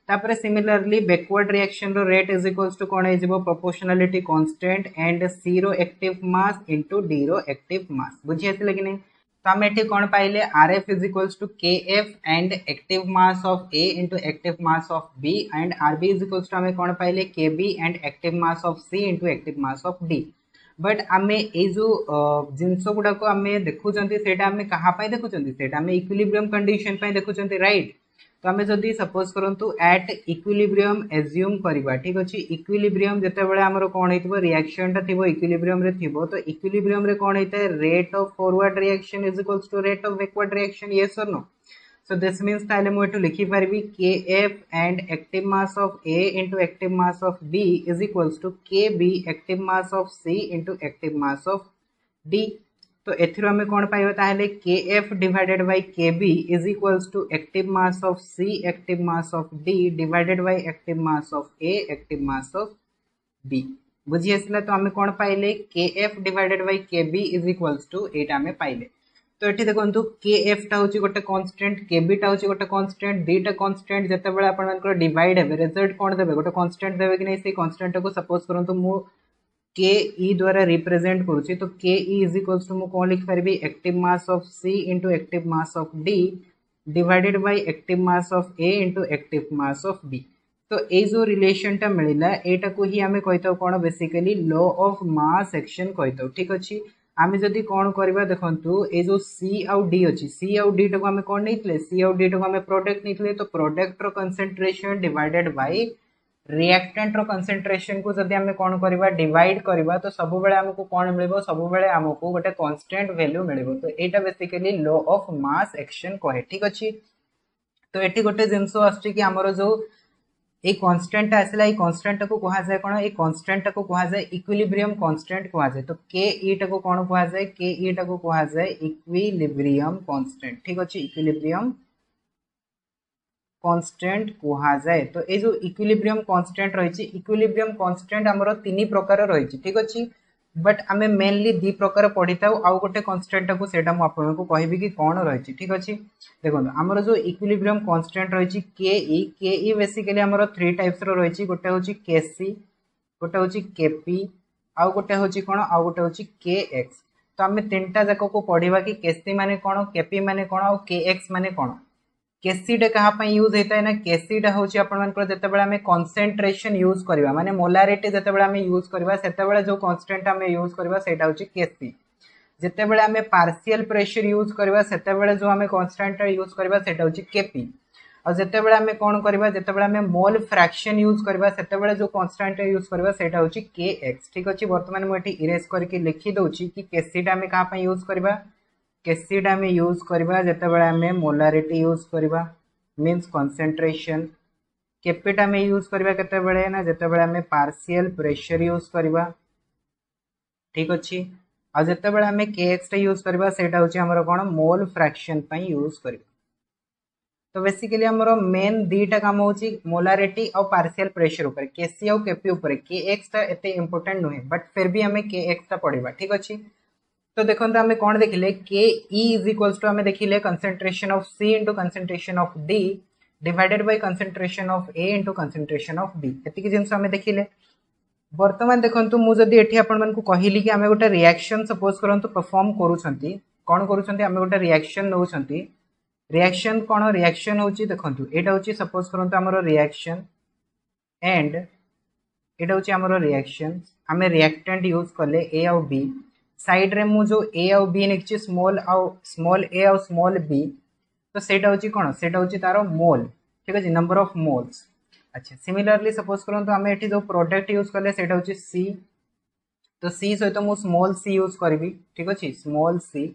[SPEAKER 1] तापर सिमिलरली बैकवर्ड रिएक्शन रो रेट इज इक्वल्स टू कोन हेजिबो प्रोपोर्शनलिटी कांस्टेंट एंड C रो एक्टिव मास इनटू D रो active mass बुझी आथिले कि नै। तो हम एठी कोन पाइले RF is equals to KF and active mass of A into active mass of B and RB is equals to हमें कोन पाइले KB and active mass of C into active mass of D। But आमे ए जो जिंस गुडा को आमे देखु जंती सेटा आमे कहा पाई देखु जंती सेटा आमे इक्विलिब्रियम कंडीशन पाई देखु जंती राइट। तो आमे जदी सपोज करंतु एट इक्विलिब्रियम एज्यूम करबा ठीक अछि इक्विलिब्रियम जते बेले हमरो कोन हेतिबो रिएक्शन ता थिबो इक्विलिब्रियम रे थिबो। तो इक्विलिब्रियम रे कोन हेते rate of forward reaction is equals to rate of backward reaction yes और नो। So this means ताले मु एटु लिखि परबी KF and active mass of A into active mass of B is equals to KB active mass of C into active mass of D। तो एथिरो हमें कोन पाइबा ताले KF divided by KB is equals to active mass of C active mass of D divided by active mass of A active mass of B बुझी आसला। तो हमें कोन पाइले KF divided by KB is equals to एटा हमें पाइले। तो एठी देखंतु KF टा होची गोटे कांस्टेंट KB टा होची गोटे कांस्टेंट दीटा कांस्टेंट जते बेले आपण मानकर डिवाइड हेबे रिजल्ट कोन देबे गोटे कांस्टेंट देबे कि नै से कांस्टेंट को सपोज करंतु मु KE द्वारा रिप्रेजेंट करूची। तो KE इज इक्वल्स टू मु कोन लिख परबी active mass of C into active mass of D divided by active mass of A into active mass of B। तो ए जो रिलेशन टा मिलिला एटा को ही हमें कहितो कोन basically law of mass action कहितो ठीक अछि। आमे जदि कोन करबा देखंतु ए जो C आउ D अछि C आउ D को हमें कोन नैतले C आउ D को हमें प्रोडक्ट नैतले। तो प्रोडक्ट रो कंसंट्रेशन डिवाइडेड बाय रिएक्टेंट रो कंसंट्रेशन को जदि हमें कोन करबा डिवाइड करबा तो सब बेले हमको कोन मिलबो सब बेले हमको गोटे कांस्टेंट वैल्यू मिलबो। तो एटा basically law of mass action कहे ठीक अछि। तो एटी गोटे जिंसो आछि कि हमरो जो ए कांस्टेंट आसला ए कांस्टेंट को कहा जाय कोन ए कांस्टेंट को कहा जाय इक्विलिब्रियम कांस्टेंट कहा जाय। तो KE टा को कोन कहा जाय KE टा को कहा जाय इक्विलिब्रियम कांस्टेंट ठीक अछि इक्विलिब्रियम कांस्टेंट कहा जाय। तो ए जो इक्विलिब्रियम कांस्टेंट रहिछि इक्विलिब्रियम कांस्टेंट हमरो तीन प्रकार रहिछि ठीक अछि। बट आमे मेनली दी प्रकार पढिताउ आउ गोटे कांस्टेंट को सेटा मु आपन को कहबी कि कोन रहिछि ठीक अछि। देखो हमरो जो इक्विलिब्रियम कांस्टेंट रहिछि KE बेसिकली हमरो थ्री टाइप्स रो रहिछि गोटे होछि KC गोटे होछि KP आउ गोटे होछि कोन आउ गोटे होछि KX। तो हमें तीनटा जाको को पढिबा कि KC माने कोन KP माने कोन आउ KX माने कोन। KC डे कहा पई यूज हेता है ना KC डे होछि आपण मानकर जते बेला हमें कंसंट्रेशन यूज करबा माने मोलारिटी जते बेला हमें यूज करबा सेते बेला जो कांस्टेंट हमें यूज करबा सेटा होछि KC। जते बेला हमें पार्शियल प्रेशर यूज करबा सेते बेला जो हमें कांस्टेंट यूज करबा सेटा होछि KP। और जितेबाला आम कौन करवा जितेबाला आम मोल फ्रैक्शन यूज करवा सेतेबाला जो कांस्टेंट यूज करवा सेटा होची kx ठीक अछि। वर्तमान मु एठी इरेज करके लिखि दउची कि केसीटा आम कहा पे यूज करवा केसीटा आम यूज करवा जितेबाला आम मोलारिटी यूज करवा मींस कंसंट्रेशन। केपीटा आम यूज करवा केतेबाला ना जितेबाला आम पार्शियल प्रेशर यूज करवा ठीक अछि। आ जितेबाला आम kx टा यूज करवा सेटा होची हमर कोन मोल फ्रैक्शन पे यूज करवा। तो बेसिकली हमर मेन दीटा काम होची मोलारिटी और पार्शियल प्रेशर ऊपर केसी और केपी ऊपर kx ता एते इंपोर्टेंट नुहे बट फिर भी हमें kx ता पढ़िबा ठीक अछि। तो देखंत हमें कोन देखिले ke इज इक्वल्स टू हमें देखिले concentration of c into concentration of d divided bye concentration of a into concentration of b एतिकी जिंस हमें देखिले। वर्तमान देखंतु मु जदी एठी आपण मन को कहिली कि हमें गोटे रिएक्शन सपोज करंतु परफॉर्म करूछंती कोन करूछंती हमें गोटे रिएक्शन नउछंती रिएक्शन कौन रिएक्शन होची देखंतु एटा होची सपोज करंतु हमरो रिएक्शन एंड एटा होची हमरो रिएक्शन हमें रिएक्टेंट यूज करले a और b साइड रे मु जो a और b नेक्ची स्मॉल a और स्मॉल b तो सेटा होची कोन सेटा होची तारो मोल ठीक अछि नंबर ऑफ मोल्स। अच्छा सिमिलरली सपोज करंतु हमें एठी जो प्रोडक्ट यूज करले सेटा होची c तो c सहित मु स्मॉल c यूज करबी ठीक अछि स्मॉल c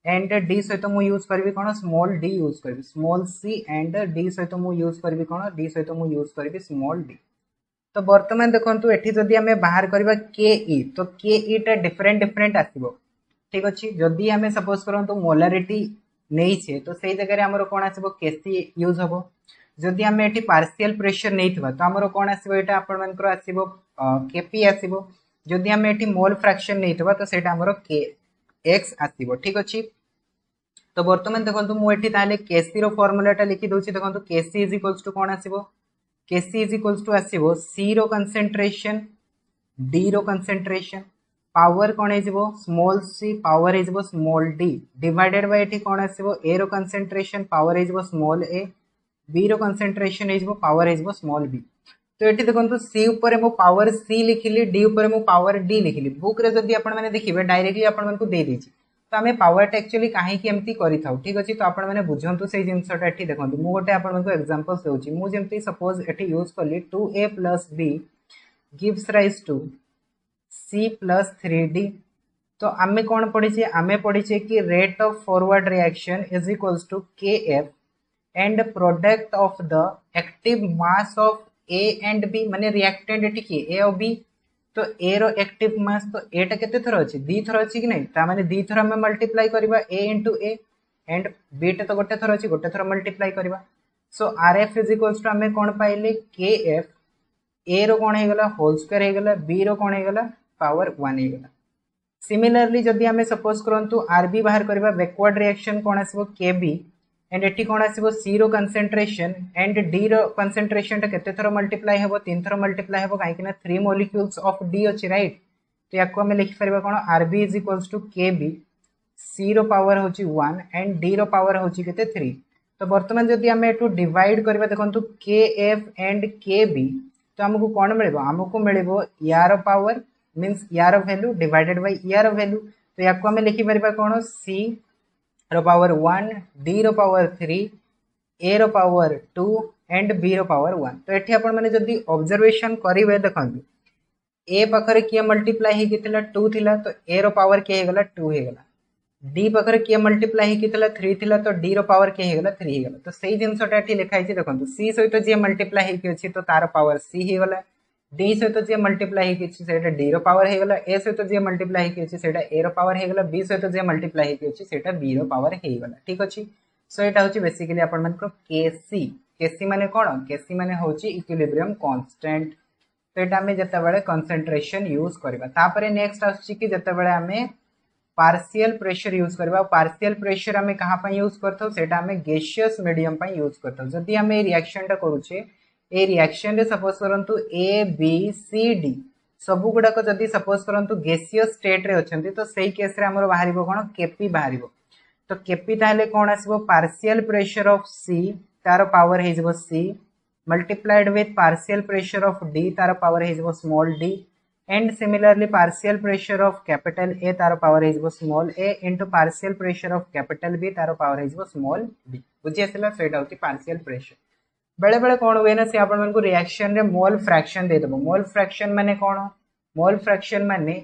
[SPEAKER 1] एंड d सहित मु यूज करबी कोन स्मॉल d यूज करबी स्मॉल c एंड d सहित मु यूज करबी कोन d सहित मु यूज करबी स्मॉल d। तो वर्तमान देखंतु एठी जदी हमें बाहर करबा ke तो ke टा डिफरेंट आसीबो ठीक अछि। जदी हमें सपोज करंतु मोलारिटी नै छे तो सेही जगह रे हमरो कोन आसीबो kc यूज हबो। जदी हमें एठी पार्शियल प्रेशर नै थिबा तो हमरो कोन आसीबो एटा आपण मानकर आसीबो kp आसीबो। जदी हमें एठी मोल फ्रैक्शन नै थिबा तो सेटा हमरो kx आसीबो ठीक अछि। तो वर्तमान देखंतु मु एठी ताले kc रो फार्मूलाटा लिखि दोछि देखंतु kc इज इक्वल्स टू कोन आसीबो kc इज इक्वल्स टू आसीबो c रो कंसंट्रेशन d रो कंसंट्रेशन पावर कोन हेजिबो स्मॉल c पावर हेजिबो स्मॉल d डिवाइडेड बाय एठी कोन आसीबो a रो कंसंट्रेशन पावर हेजिबो स्मॉल a b रो कंसंट्रेशन हेजिबो पावर हेजिबो स्मॉल b। तो एठी देखंतु c ऊपर मो पावर c लिखिली d ऊपर मो पावर d लिखिली बुक रे जदी आपण माने देखिबे डायरेक्टली आपण मन को दे देछि तो आम पावर एक्चुअली कहीं एमती करिथाउ ठीक अछि। तो आपण माने बुझंतु से जिंसटा एठी देखंतु मु गोटे आपण मन को एग्जांपल्स देउछि मु जेमती सपोज एठी यूज करली 2a + b gives rise to c + 3d। तो आमे कोन पढिछे आमे पढिछे कि rate of forward reaction is equals to kf and product of the active mass of a and b माने रिएक्टेंट एठी कि a और b तो a रो एक्टिव मास तो a टा केते थर अछि दी थर अछि कि नै ता माने दी थर हम मल्टीप्लाई करबा a * a एंड b टा तो गोटे थर अछि गोटे थर मल्टीप्लाई करबा। सो rf = हमें कोन पाइले kf a रो कोन हे गला होल स्क्वायर हे गला b रो कोन हे गला पावर 1 हे गला। सिमिलरली जदी हमें सपोज करंतु rb बाहर करबा बैकवर्ड रिएक्शन कोन आसीबो kb एंड एठी कोन आसीबो c रो कंसंट्रेशन एंड d रो कंसंट्रेशन टा केते थर मल्टीप्लाई हेबो 3 थर मल्टीप्लाई हेबो काहे कि ना 3 मॉलिक्यूल्स ऑफ d अछि राइट। तो याको हम लिखि परबा कोन rb = kb c रो पावर होची 1 एंड d रो पावर होची केते 3। तो वर्तमान जदी हमें एटू डिवाइड करबा देखंतु kf एंड kb तो हमको कोन मिलबो हमको मिलबो यार पावर मींस यार वैल्यू डिवाइडेड बाय यार वैल्यू। तो याको हम लिखि परबा कोन c रो पावर 1 d रो पावर 3 a रो पावर 2 एंड b रो पावर 1। तो एठी आपण माने जदी ऑब्जर्वेशन करिवे देखंतु a पाखरे किया मल्टीप्लाई हे कितला 2 थिला तो a रो पावर के हे गला 2 हे गला d पाखरे किया मल्टीप्लाई हे कितला 3 थिला तो d रो पावर के हे गला 3 हे गला। तो सेही जिंसटा एठी लिखाइ छि देखंतु c सहित जे मल्टीप्लाई हे कि अछि तो तार पावर c हे गला d सहित जे मल्टीप्लाई हे कि अछि सेटा d रो पावर हे गला a सहित जे मल्टीप्लाई हे कि अछि सेटा a रो पावर हे गला b सहित जे मल्टीप्लाई हे कि अछि सेटा b रो पावर हे गला ठीक अछि। सो एटा होची बेसिकली आपण मन को kc kc माने कोन kc माने होची इक्विलिब्रियम कांस्टेंट। तो एटा हमें जते बेले कंसंट्रेशन यूज करबा तापरे नेक्स्ट आछि कि जते बेले हमें पार्शियल प्रेशर यूज करबा पार्शियल प्रेशर हमें कहां पे यूज करथौ सेटा हमें गैसियस मीडियम पे यूज करथौ। जदी हमें रिएक्शन टा करूछे ए रिएक्शन रे सपोज करंतु a b c d सब गुडा को जदी सपोज करंतु गैसियस स्टेट रे अछंती तो सेही केस रे हमर बाहरिबो कोन kp बाहरिबो। तो kp ताले कोन आसीबो पार्शियल प्रेशर ऑफ c तार पावर हेजबो c multiplied with partial pressure of d तार पावर हेजबो small d and similarly partial pressure of capital A तार पावर हेजबो small a into partial pressure of capital B तार power हेजबो small b बुझी आसला सेटा होती पार्शियल प्रेशर। बेले बेले कौन हुए ना सी आपण को रिएक्शन रे मोल फ्रैक्शन दे देबो। मोल फ्रैक्शन माने कौन? मोल फ्रैक्शन माने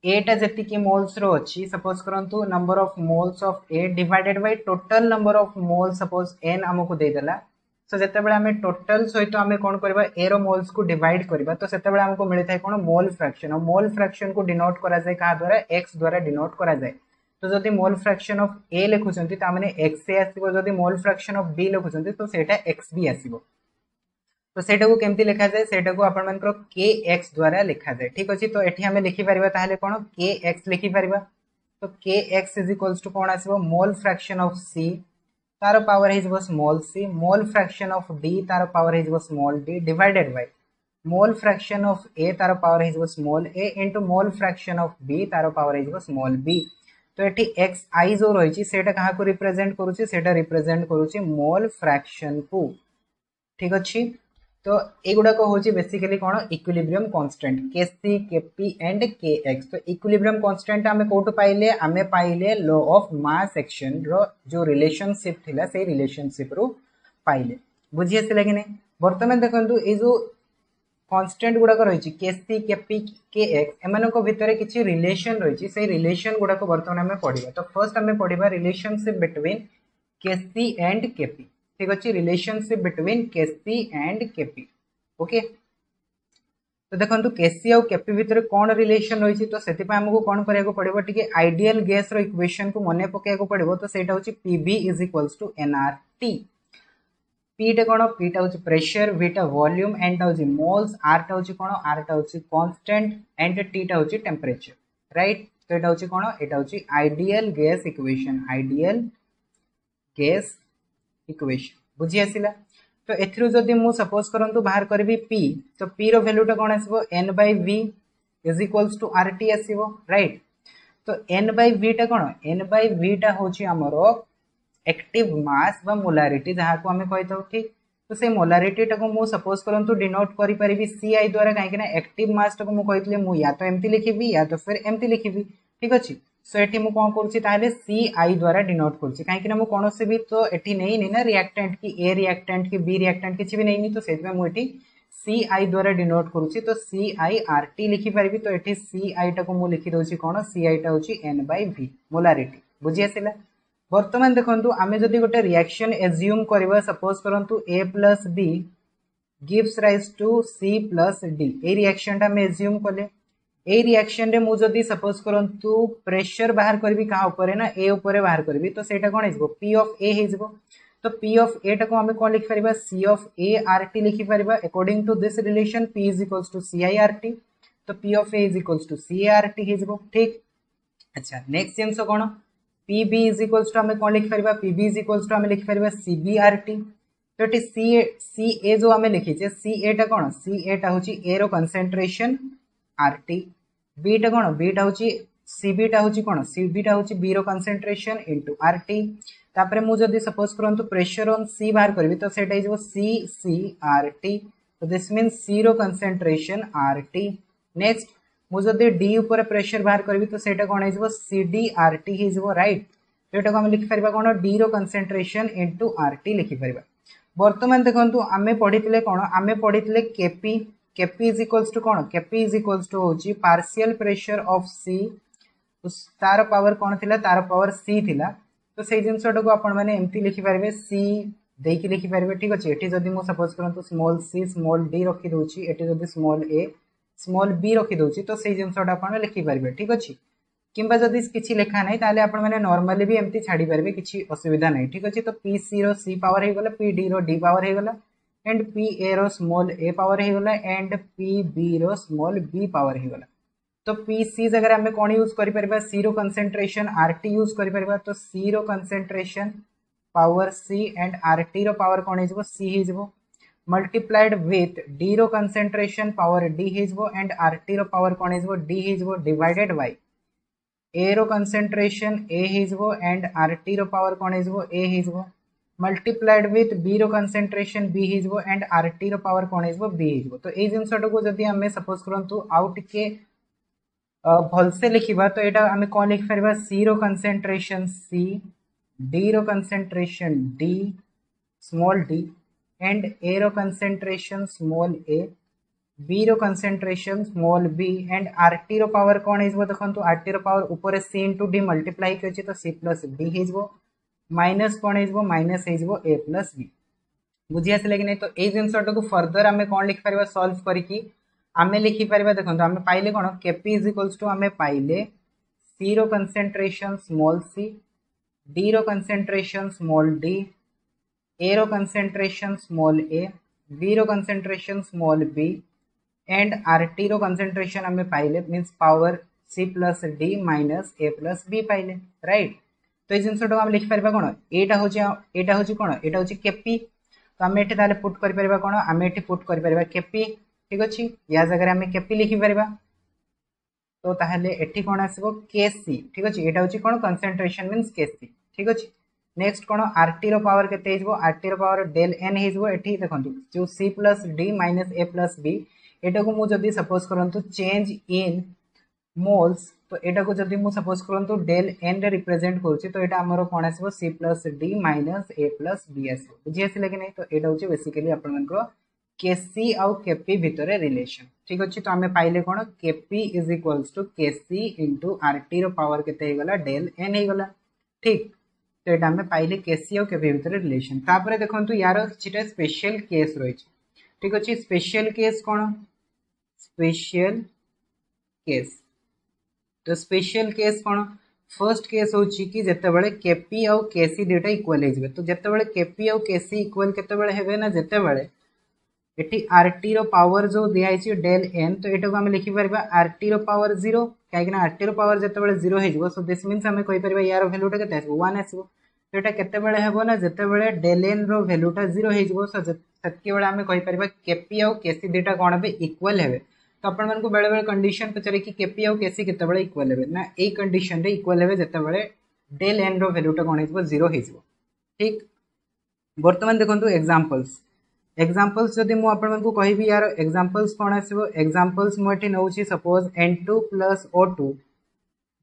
[SPEAKER 1] एटा जति की मोल्स रो अछि सपोज करंतु number of moles of A divided by total number of mole suppose n हमको दे देला। सो जते बेले हमें टोटल सहित हमें कोन करबा ए रो मोल्स को डिवाइड करबा तो सेते बेले हमको मिलता है कोन मोल फ्रैक्शन। और मोल फ्रैक्शन को डिनोट करा जाय का द्वारा x द्वारा डिनोट करा जाय। तो जदि मोल फ्रैक्शन ऑफ ए लिखुचंती ता माने x से आसीबो। जदि मोल फ्रैक्शन ऑफ b लिखुचंती तो सेटा x भी आसीबो। तो सेटा को केमती लिखा जाए? सेटा को आपण मानकर के एक्स द्वारा लिखा जाए। ठीक अछि। तो एठी हमें लिखि परिबा ताहले कोन के एक्स लिखि परिबा। तो K X is equals to कोन आसीबो मोल फ्रैक्शन ऑफ सी तार पावर हिजबो small c, mole fraction of D तार पावर हिजबो small d divided by mole fraction of A तार पावर हिजबो small a into mole fraction of B तार power हिजबो स्मॉल बी। तो एठी एक्स आई जो रहिछि सेटा कहा को रिप्रेजेंट करूछि? सेटा रिप्रेजेंट करूछि मोल फ्रैक्शन को। ठीक अछि। तो एगुड़ाक हूँ बेसिकली कौन इक्विलिब्रियम कांस्टेंट के सी के पी एंड के एक्स। तो इक्विलिब्रियम कांस्टेंट आमे कोठु पाइले? आमे पाइले लॉ ऑफ मास एक्शन रो जो रिलेशनशिप थिला से रिलेशनशिप रो पाइले। बुझी आसिला कि नहीं? वर्तमान देखंतु ए जो कांस्टेंट गुड़ाक रही के सी के पी के एक्स एमानक भितर किछि रिलेशन रही से रिलेशन गुड़ाक वर्तमान आमे पढ़िबा। तो फर्स्ट आमे पढ़िबा रिलेशनशिप बिटवीन के सी एंड के पी। ठीक अच्छे। Relationship between KC and KP. Okay. तो देखो केसी आउ केपी भितर कौन रिलेशन रही तो से आमको कौन करा पड़ो टे आइडियल गैस रो इक्वेशन को मन पकड़ा पड़ो। तो सेटा हूँ PV is equals to NRT. पीटा कौन? पीटा हूँ प्रेशर, वीटा वॉल्यूम, एंड हूँ मोल्स, आरटा हूँ कौन? आरटा हूँ कांस्टेंट एंड टीटा हूँ टेम्परेचर। राइट। तो यहाँ हूँ कौन? यहाँ हूँ ideal gas equation. Ideal gas equation. बुझी आसिला। तो एथिरु जदि मु सपोज करंतु बाहर करबी p तो p रो वैल्यूटा कोन आसीबो n बाय v is equals to rt आसीबो। राइट। तो n बाय v टा कोन? n बाय v टा होची हमरो एक्टिव मास बा मोलारिटी जहा को हमें कहतो। ठीक। तो से मोलारिटी टा को मु सपोज करंतु डिनोट करि परिबी ci द्वारा काहे कि ना एक्टिव मास टा को मु कहितले मु या तो एम्ति लिखिबी या तो फिर एम्ति लिखिबी। ठीक अछि। सो एठी मु कोन करूची ताले ci द्वारा डिनोट करूची काहे कि ना मु कोनोसे भी तो एठी नहीं ना रिएक्टेंट की ए रिएक्टेंट की बी रिएक्टेंट किछि भी नहीं तो सेति में मु एठी ci द्वारा डिनोट करूची। तो CiRT लिखि परिबी। तो एठी ci टा को मु लिखि दोची कोन? ci टा होची n/v मोलारिटी। बुझी आसिला। वर्तमान देखंतु आमे जदि गोटे रिएक्शन एज्यूम करबा सपोज करंतु a + b gives rise to c + d। ए रिएक्शन टा मे एज्यूम कले ए रिएक्शन रे मु जदि सपोज करंतु प्रेशर बाहर करबी कहा ऊपर ना ए ऊपर बाहर करबी तो सेटा कोन हिजबो? p ऑफ a हिजबो। तो p ऑफ a टा को हमें कोन लिखि परिबा? c ऑफ a rt लिखि परिबा। According to this relation p is equals to ci rt। तो p ऑफ a is equals to ci rt हिजबो। ठीक। अच्छा। नेक्स्ट जिंस कोन? pb इज इक्वल्स टू हमें कोन लिखि परिबा? pb इज इक्वल्स टू हमें लिखि परिबा cb rt। तो एटी ca जो हमें लिखि छे ca टा कोन? ca टा होची a रो कंसंट्रेशन rt। बीटा कौन? बीटा हूँ सीबीटा हूँ कौन? सीबीटा हूँ बी रो कंसंट्रेशन इंटू आरटी। तापरे मु जदि सपोज करंतु प्रेशर ऑन सी बाहर करबी तो सेटा हिजबो सी सी आरटी। तो दिस मीन्स सी रो कंसंट्रेशन आरटी। नेक्स्ट मु जदि डी ऊपर प्रेशर बाहर करबी तो सेटा कोन हिजबो? सीडी आरटी हिजबो। राइट। तो एटा को हम लिखि परिबा कोन? डी रो कंसंट्रेशन इंटू आरटी लिखि परिबा। वर्तमान देखंतु आमे पढितले कोन? आमे पढितले KP. KP is equals to कौन? केपी इज इक्वल्स टू होची पार्शियल प्रेशर ऑफ सी तार पावर कौन थिला? तार पावर सी थिला। तो से जिनसटा को आपण माने एम्ति लिखि पारबे सी देकी लिखि पारबे। ठीक अछि। एठी जदि मु सपोज करंतु स्मॉल सी स्मॉल डी रखि दोची एठी जदि स्मॉल ए स्मॉल बी रखि दोची तो से जिनसटा आपण लिखि पारबे। ठीक अछि। किंबा जदि किछि लेखा नै ताले आपण माने नॉर्मली भी एम्ति छाडी पारबे किछि असुविधा नै। ठीक अछि। तो पी सी रो सी पावर हे गला, पी डी रो डी पावर हे गला एंड पी ए रो स्मॉल ए पावर हे गला एंड पी बी रो स्मॉल बी पावर हे गला। तो पी सी जगह आमे कोन यूज करि परबा? सी रो कंसंट्रेशन आरटी यूज करि परबा। तो सी रो concentration power C and RT रो पावर कोन हिजबो? सी हिजबो मल्टीप्लाइड विथ डी रो कंसंट्रेशन पावर डी हिजबो एंड आरटी रो पावर कोन हिजबो? डी हिजबो डिवाइडेड बाय ए रो कंसंट्रेशन ए हिजबो एंड आरटी रो पावर कोन हिजबो? ए हिजबो मल्टीप्लाइड विथ बी रो कंसंट्रेशन बी हिजबो एंड आरटी रो पावर कोन हिजबो? बी हिजबो। तो ए जिनसटा को जदि हमें सपोज करंतु आउट के भलसे लिखिबा तो एटा हमें कोन लिखि परबा? सी रो कंसंट्रेशन सी डी रो concentration D small D and A रो कंसेंट्रेशन स्मॉल ए, बी रो concentration small B and RT रो पावर कौन है देखो आरटी रो पावर ऊपर सी इंटू डी मल्टीप्लाई कर तो सी प्लस डी हो माइनस कौन है माइनस हो ए प्लस बी बुझी आसले कि नहीं। तो ये जिनसटा को फर्दर आम कौन लिखिपर सल्व करके आम लिखिपर देखो आम पाइले कौन केपी इज इक्वल्स टू आम पाइले सी रो कंसेंट्रेशन स्मॉल सी, डी रो कंसेंट्रेशन स्मॉल डी, ए रो कंसेंट्रेशन स्मॉल ए, बी रो concentration small B and RT रो कंसेंट्रेशन आम पाइले means power C plus D minus A plus B पाइले राइट। तो ये जिनसटा आम लिखिपर कौन यहाँ हूँ कौन यहाँ हूँ केपी। तो आम ये पुट कर कौन आम ये पुट कर केपी ठीक अच्छे या जगह आम केपी लिखिपर। तो ताहले एठी कौन आसबो केसी ठीक अच्छे यहाँ हूँ कौन कंसेंट्रेशन मीन्स केसी ठीक अच्छे। नेक्स्ट कौन आरटी रो पावर केते हो आरटी रो पावर डेल एन हो एठी देखो जो सी plus D minus A plus B एटा को मुझे सपोज करंतु चेंज इन मोल्स तो यहाँ को जब मुझे सपोज करंतु डेल एन रे रिप्रेजेंट करुच्ची तो यहाँ आमर कौन आसबो सी plus D minus A plus B आसबो बुझी आसले कि नहीं। तो यहाँ हूँ बेसिकली आपनकर केसी आउ केपी भितर रिलेशन ठीक अच्छे। तो आम पाइले कौन KP is equals to KC into RT रो पावर केते होगला डेल एन होगला ठीक। तो यहाँ आम पाइले केसी आउ केपी भितर रिलेशन। तापर देखो यार किछिटा स्पेशल केस रही ठीक अच्छे। स्पेशल केस कौन स्पेशल केस तो स्पेशल केस कौन फर्स्ट केस हूँ कि जितेबाला केपी आउ केसी दुटा इक्वाल हो तो जितेबाला केपी आउ केसी इक्वाल केतेबाला हेबे ना जितेबाला ये आरटी रो पावर जो दिखाई डेल एन तो यहाँ को आम लिखिपर आरटी रो पावर 0 कहीं आरटी रो पावर जितेबाला 0 हो सो दिस मीन्स आम कहीपर यार भैल्यूटा के 1 आसो। तो यहाँ केतेबाला हेबो ना जितेबाला डेल एन रो भैल्यूटा 0 हो सो से आम कहीपर केपी आउ केसी दुटा कौन हे इक्वाल हे। तो आपण मानक बेले बेले कंडीशन पचारे कि केपी आउ केसी केतेबाला इक्वाल हे ना ए कंडीशन रे इक्वाल हे जितेबाला डेल एन रो भैल्यूटा कौन हो 0 हो ठीक। बर्तमान देखो एग्जांपल्स एग्जांपल्स जदि मु आपण मानक कहबी यार एग्जांपल्स कौन आसबो एग्जांपल्स मु एठी नउची suppose N2 + O2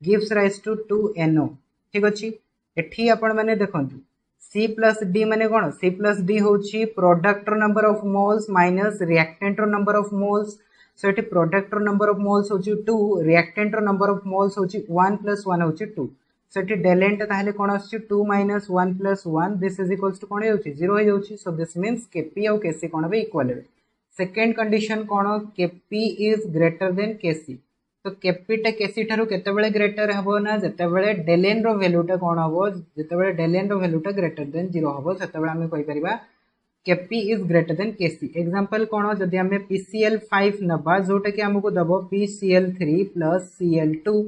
[SPEAKER 1] gives rise to 2NO ठीक अच्छे। एठी आपण माने देखंतु C प्लस D माने कौन C प्लस D होची प्रोडक्ट रो number of moles minus reactant रो नंबर ऑफ मोल्स। सो एठी प्रोडक्ट रो नंबर ऑफ मोल्स होची 2 रिएक्टेंट रो नंबर ऑफ मोल्स होची 1 + 1 होची 2। सो एठी डेल एन ताहले कौन आछी 2 - 1 + 1 दिस इज इक्वल्स टू कौन होची 0 हो जाउची। सो दिस मीन्स केपी आउ केसी कौन हे इक्वल हे। सेकंड कंडीशन कौन केपी इज ग्रेटर देन केसी तो केपीटा केसी ठारू केतेबेले ग्रेटर हबो ना जेतेबेले डेल एन रो वैल्यूटा कौन हबो जेतेबेले डेल एन रो वैल्यूटा ग्रेटर देन 0 हबो सेतेबेले आमे कहि परिबा KP is greater than KC. Example कौन जदि आमे PCl5 नबा जोटा कि हमको दबो PCl3 + Cl2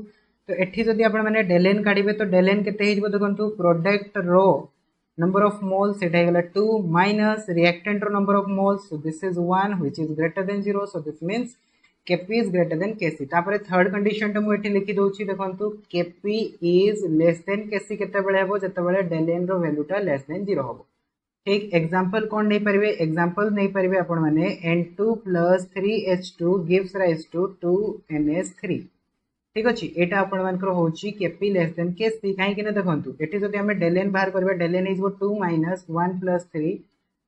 [SPEAKER 1] तो एठी जदि आपण माने डेल एन काढिबे तो डेल एन केते हिजबो देखंतु प्रोडक्ट रो नंबर ऑफ मोल्स सेटा हेगला 2 माइनस रिएक्टेंट रो number of moles so this is 1 which is greater than 0 so this means KP is greater than KC. तापर थर्ड कंडीशन टा मु एठी लिखि दोछि देखंतु KP is less than KC केतेबेले हेबो जेतेबेले डेल एन रो वैल्यूटा लेस देन 0 हबो ठीक। एग्जांपल कौन नहीं पारे एग्जांपल नहीं पारे आपण माने N2 + 3H2 gives rise to 2NH3 ठीक अच्छे। यहाँ आपण मानकर होची केपी लेस देन केसी कहीं देखंतु एठी जदि हमें डेल एन बाहर करबा del N is 2 - 1 + 3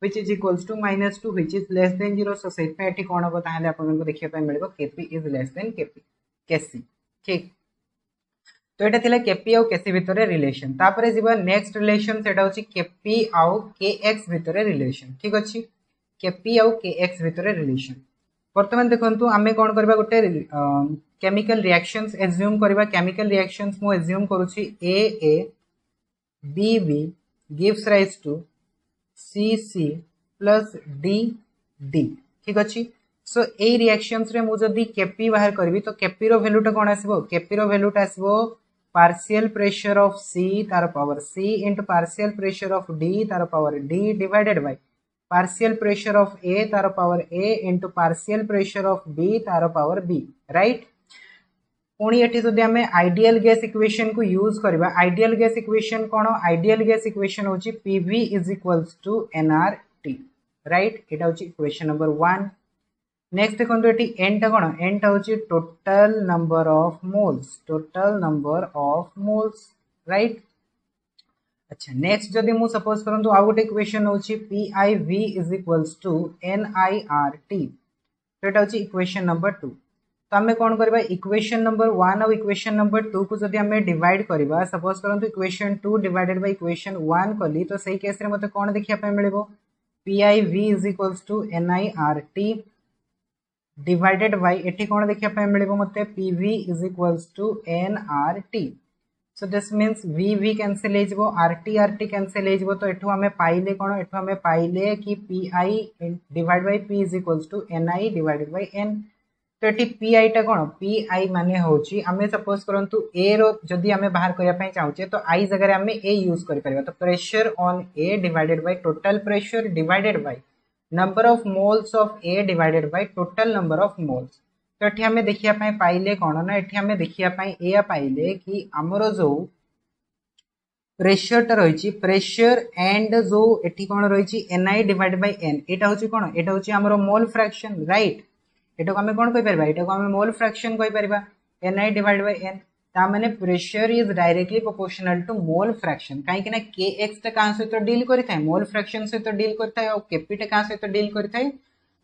[SPEAKER 1] which is equals to -2 which is less than 0 so set पे एठी कोन हो ताहले आपण को देखिया पय मिलबो KP is less than KP KC ठीक। तो यहाँ थिला केपी आउ केसी भितर रिलेशन। तापर जीवा नेक्स्ट रिलेशन सेटा होची केपी आउ केएक्स भितर रिलेशन ठीक अच्छे। केपी आउ केएक्स भितर रिलेशन वर्तमान देखंतु आमे कोन करबा गोटे केमिकल रिएक्शंस एज्यूम करबा केमिकल रिएक्शंस मु एज्यूम करूची AA BB gives rise to CC + DD ठीक अच्छे। सो ए रिएक्शंस रे मु जदी केपी बाहर करबी तो केपी रो वैल्यूटा कोन आसीबो केपी रो वैल्यूटा आसीबो पार्शियल प्रेशर ऑफ C तार power C into partial pressure of D तार power D divided by partial pressure of A तार power A into partial pressure of B तार पावर B राइट। पुणी एठी जदि आमे आइडियल गैस इक्वेशन को use करबा आइडियल गैस इक्वेशन कोन आइडियल गैस इक्वेशन होची PV = nRT राइट। एटा होची इक्वेशन नंबर 1। नेक्स्ट देखो ये एन टा कौन एन टा हूँ total number of moles right. अच्छा नेक्स्ट जदि मु सपोज करंतु आ गोटे इक्वेशन होची PIV is equals to NIRT तो एटा होची इक्वेशन नंबर 2 तो आमे कोन करबा इक्वेशन नंबर 1 और इक्वेशन नंबर 2 को जदि आमे डिवाइड करबा सपोज करंतु इक्वेशन 2 डिवाइडेड बाय इक्वेशन 1 कली तो सही केस रे मते कोन देखिया पय मिलबो PIV is equals to NIRT divided by एठी कोन देखिया पय मिलबो मते PV is equals to NRT so this means V cancel हो जिवो RT कैंसिल हो जिवो तो एठो हमें पाइले कोन एठो हमें पाइले कि PI divide by P is equals to NI divided by N तो एठी PI टा कोन PI माने होची हमें सपोज करंतु A रो जदी हमें बाहर करिया पय चाहूचे तो I जगह रे हमें A यूज करि परबा तो pressure on A divided by total pressure divided by number of moles of A divided by total number of moles तो एठी हमें देखिया पय पाइले कोन ना एठी हमें देखिया पय एया पाइले कि हमरो जो प्रेशर टा रही प्रेशर एंड जो एठी कोन रही NI डिवाइड बाय N एटा होची कोन एटा होची हमरो मोल फ्रैक्शन राइट एटा को हमें कोन कहि परबा एटा को हमें मोल फ्रैक्शन कहि परबा NI डिवाइड बाय N ता माने pressure is directly proportional to mole fraction काहे कि ना kx टा का से तो डील करि थाए मोल फ्रैक्शन से तो डील करि थाए और kp टा का से तो डील करि थाए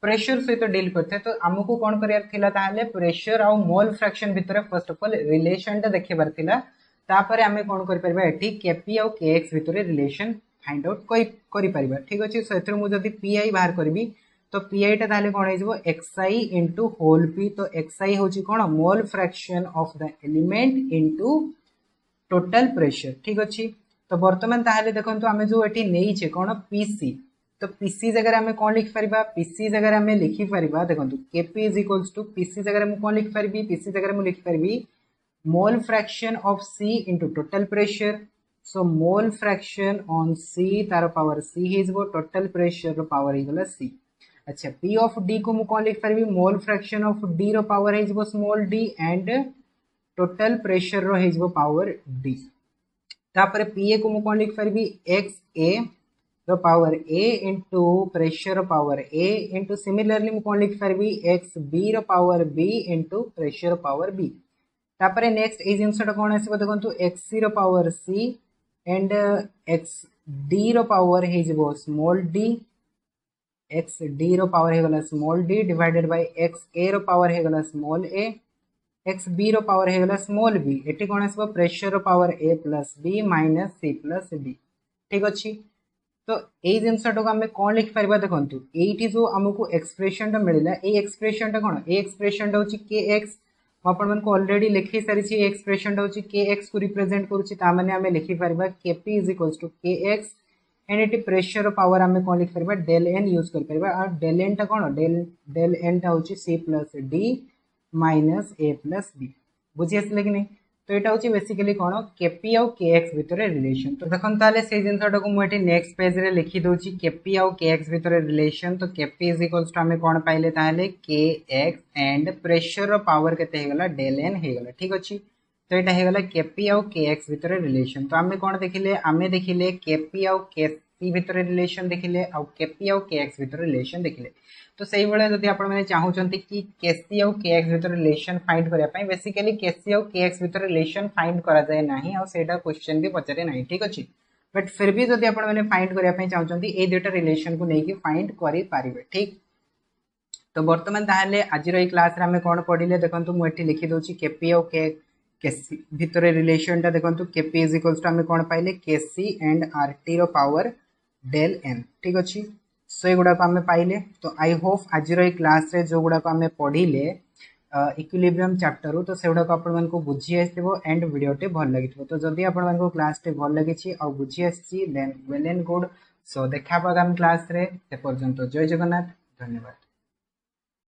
[SPEAKER 1] प्रेशर सहित डील करते तो आमको कौन करार थिला ताहले प्रेशर और मोल फ्रैक्शन भितर फर्स्ट ऑफ ऑल रिलेशन टा देखिबार थिला तापरे आमे कौन करि परबा एठी केपी और केएक्स भितर रिलेशन फाइंड आउट करि परबा ठीक अछि सो एथर मु जदी पीआई बाहर करबी तो पीआई टा ताहले कोन हिजबो xi इनटू होल p तो xi होची कोन mole fraction of the element into total pressure ठीक अछि तो वर्तमान ताहले देखंतु आमे जो एठी नेई छे कोन pc तो पीसी जगह हमें कौन लिख पारिबा पीसी जगह हमें लिखि पारिबा देखंतु KP is equals to PC जगह हम कौन लिख पारिबी पीसी जगह हम लिख पारिबी mole fraction of C into total pressure so mole fraction on C तार पावर सी हिजबो टोटल प्रेशर रो पावर हिगला सी अच्छा पी ऑफ डी को मु कौन लिख पारिबी मोल फ्रैक्शन ऑफ डी रो पावर हिजबो small D and total pressure रो हिजबो पावर डी तापर पीए को मु कौन लिख पारिबी एक्स ए रो पावर a इंटू प्रेशर रो पावर a इंटू सिमिलरली मु कौन लिख पारबी एक्स बी रो पावर b इंटू प्रेशर रो पावर b तापरे नेक्स्ट ए जिंसटा कोन आसीबो देखंतु x रो power c and x d रो पावर हे जबो स्मॉल d x d रो पावर हे गला small d divided by x a रो पावर हे गला स्मॉल a x b रो पावर हे गला स्मॉल b एटी कोन आसीबो प्रेशर रो power a plus b minus c plus d ठीक अछि तो ए जिनसटा को हमें कौन लिख पारिबा देखंतु एठी जो हमको एक्सप्रेशन टा मिलला ए एक्सप्रेशन टा कोन ए एक्सप्रेशन टा होची kx अपन मन को ऑलरेडी लिखि सारी छी एक्सप्रेशन टा होची kx को रिप्रेजेंट करूची ता माने हमें लिखि Paribas kp = kx and eighty pressure power हमें कौन लिख पारिबा डेल n यूज कर पारिबा और डेल n टा कोन डेल n टा होची c + d - a + b बुझी आसले कि नहीं तो यहाँ हूँ बेसिकली कौन केपी आउ केएक्स भितर रिलेशन तो देखो ताले से जिनसटा को मुझे नेक्स्ट पेज रे लिखि दोची केपी आउ केएक्स भितर रिलेशन तो केपी इज इक्वल्स टू हमें कौन पाइले ताहले केएक्स एंड प्रेशर रो पावर केते हे गला डेल एन हे गला ठीक अछि तो यहाँ हे गला केपी आउ केएक्स भितर रिलेशन तो हमें कौन देखिले आमे देखिले केपी आउ केसी भितर रिलेशन देखिले आउ केपी आउ केएक्स भितर रिलेशन देखिले तो सही बेले जदि आपण माने चाहउचंती कि केसी और केएक्स भितर रिलेशन फाइंड करिया पई बेसिकली केसी और केएक्स भितर रिलेशन फाइंड करा जाय नाही और सेटा क्वेश्चन भी पचरे नाही ठीक अछि बट फिर भी जदि आपण माने फाइंड करिया पई चाहउचंती ए दुटा रिलेशन को नेकी फाइंड करि पारिबे ठीक तो वर्तमान ताहले आज रो क्लास रे हमें कोन पढिले देखंतु मु एठी लिखि दोची केपी और केसी भितर रिलेशन ता देखंतु केपी इज इक्वल्स टू हमें कोन पाइले केसी एंड आरटी रो पावर डेल एन ठीक अछि सो ये गुड़ा को हमें पाइले तो आई होप आज क्लास रे जो गुड़ा को हमें पढ़िले इक्विलिब्रियम चैप्टर तो से गुड़ा को आपण को बुझी आसथिबो एंड वीडियो टे भल लागिथिबो तो जदी आपण को क्लास टे भल लागिछि और बुझी आछि then well and good so देखा आगामी क्लास रे ते पर्यंत जय जगन्नाथ धन्यवाद।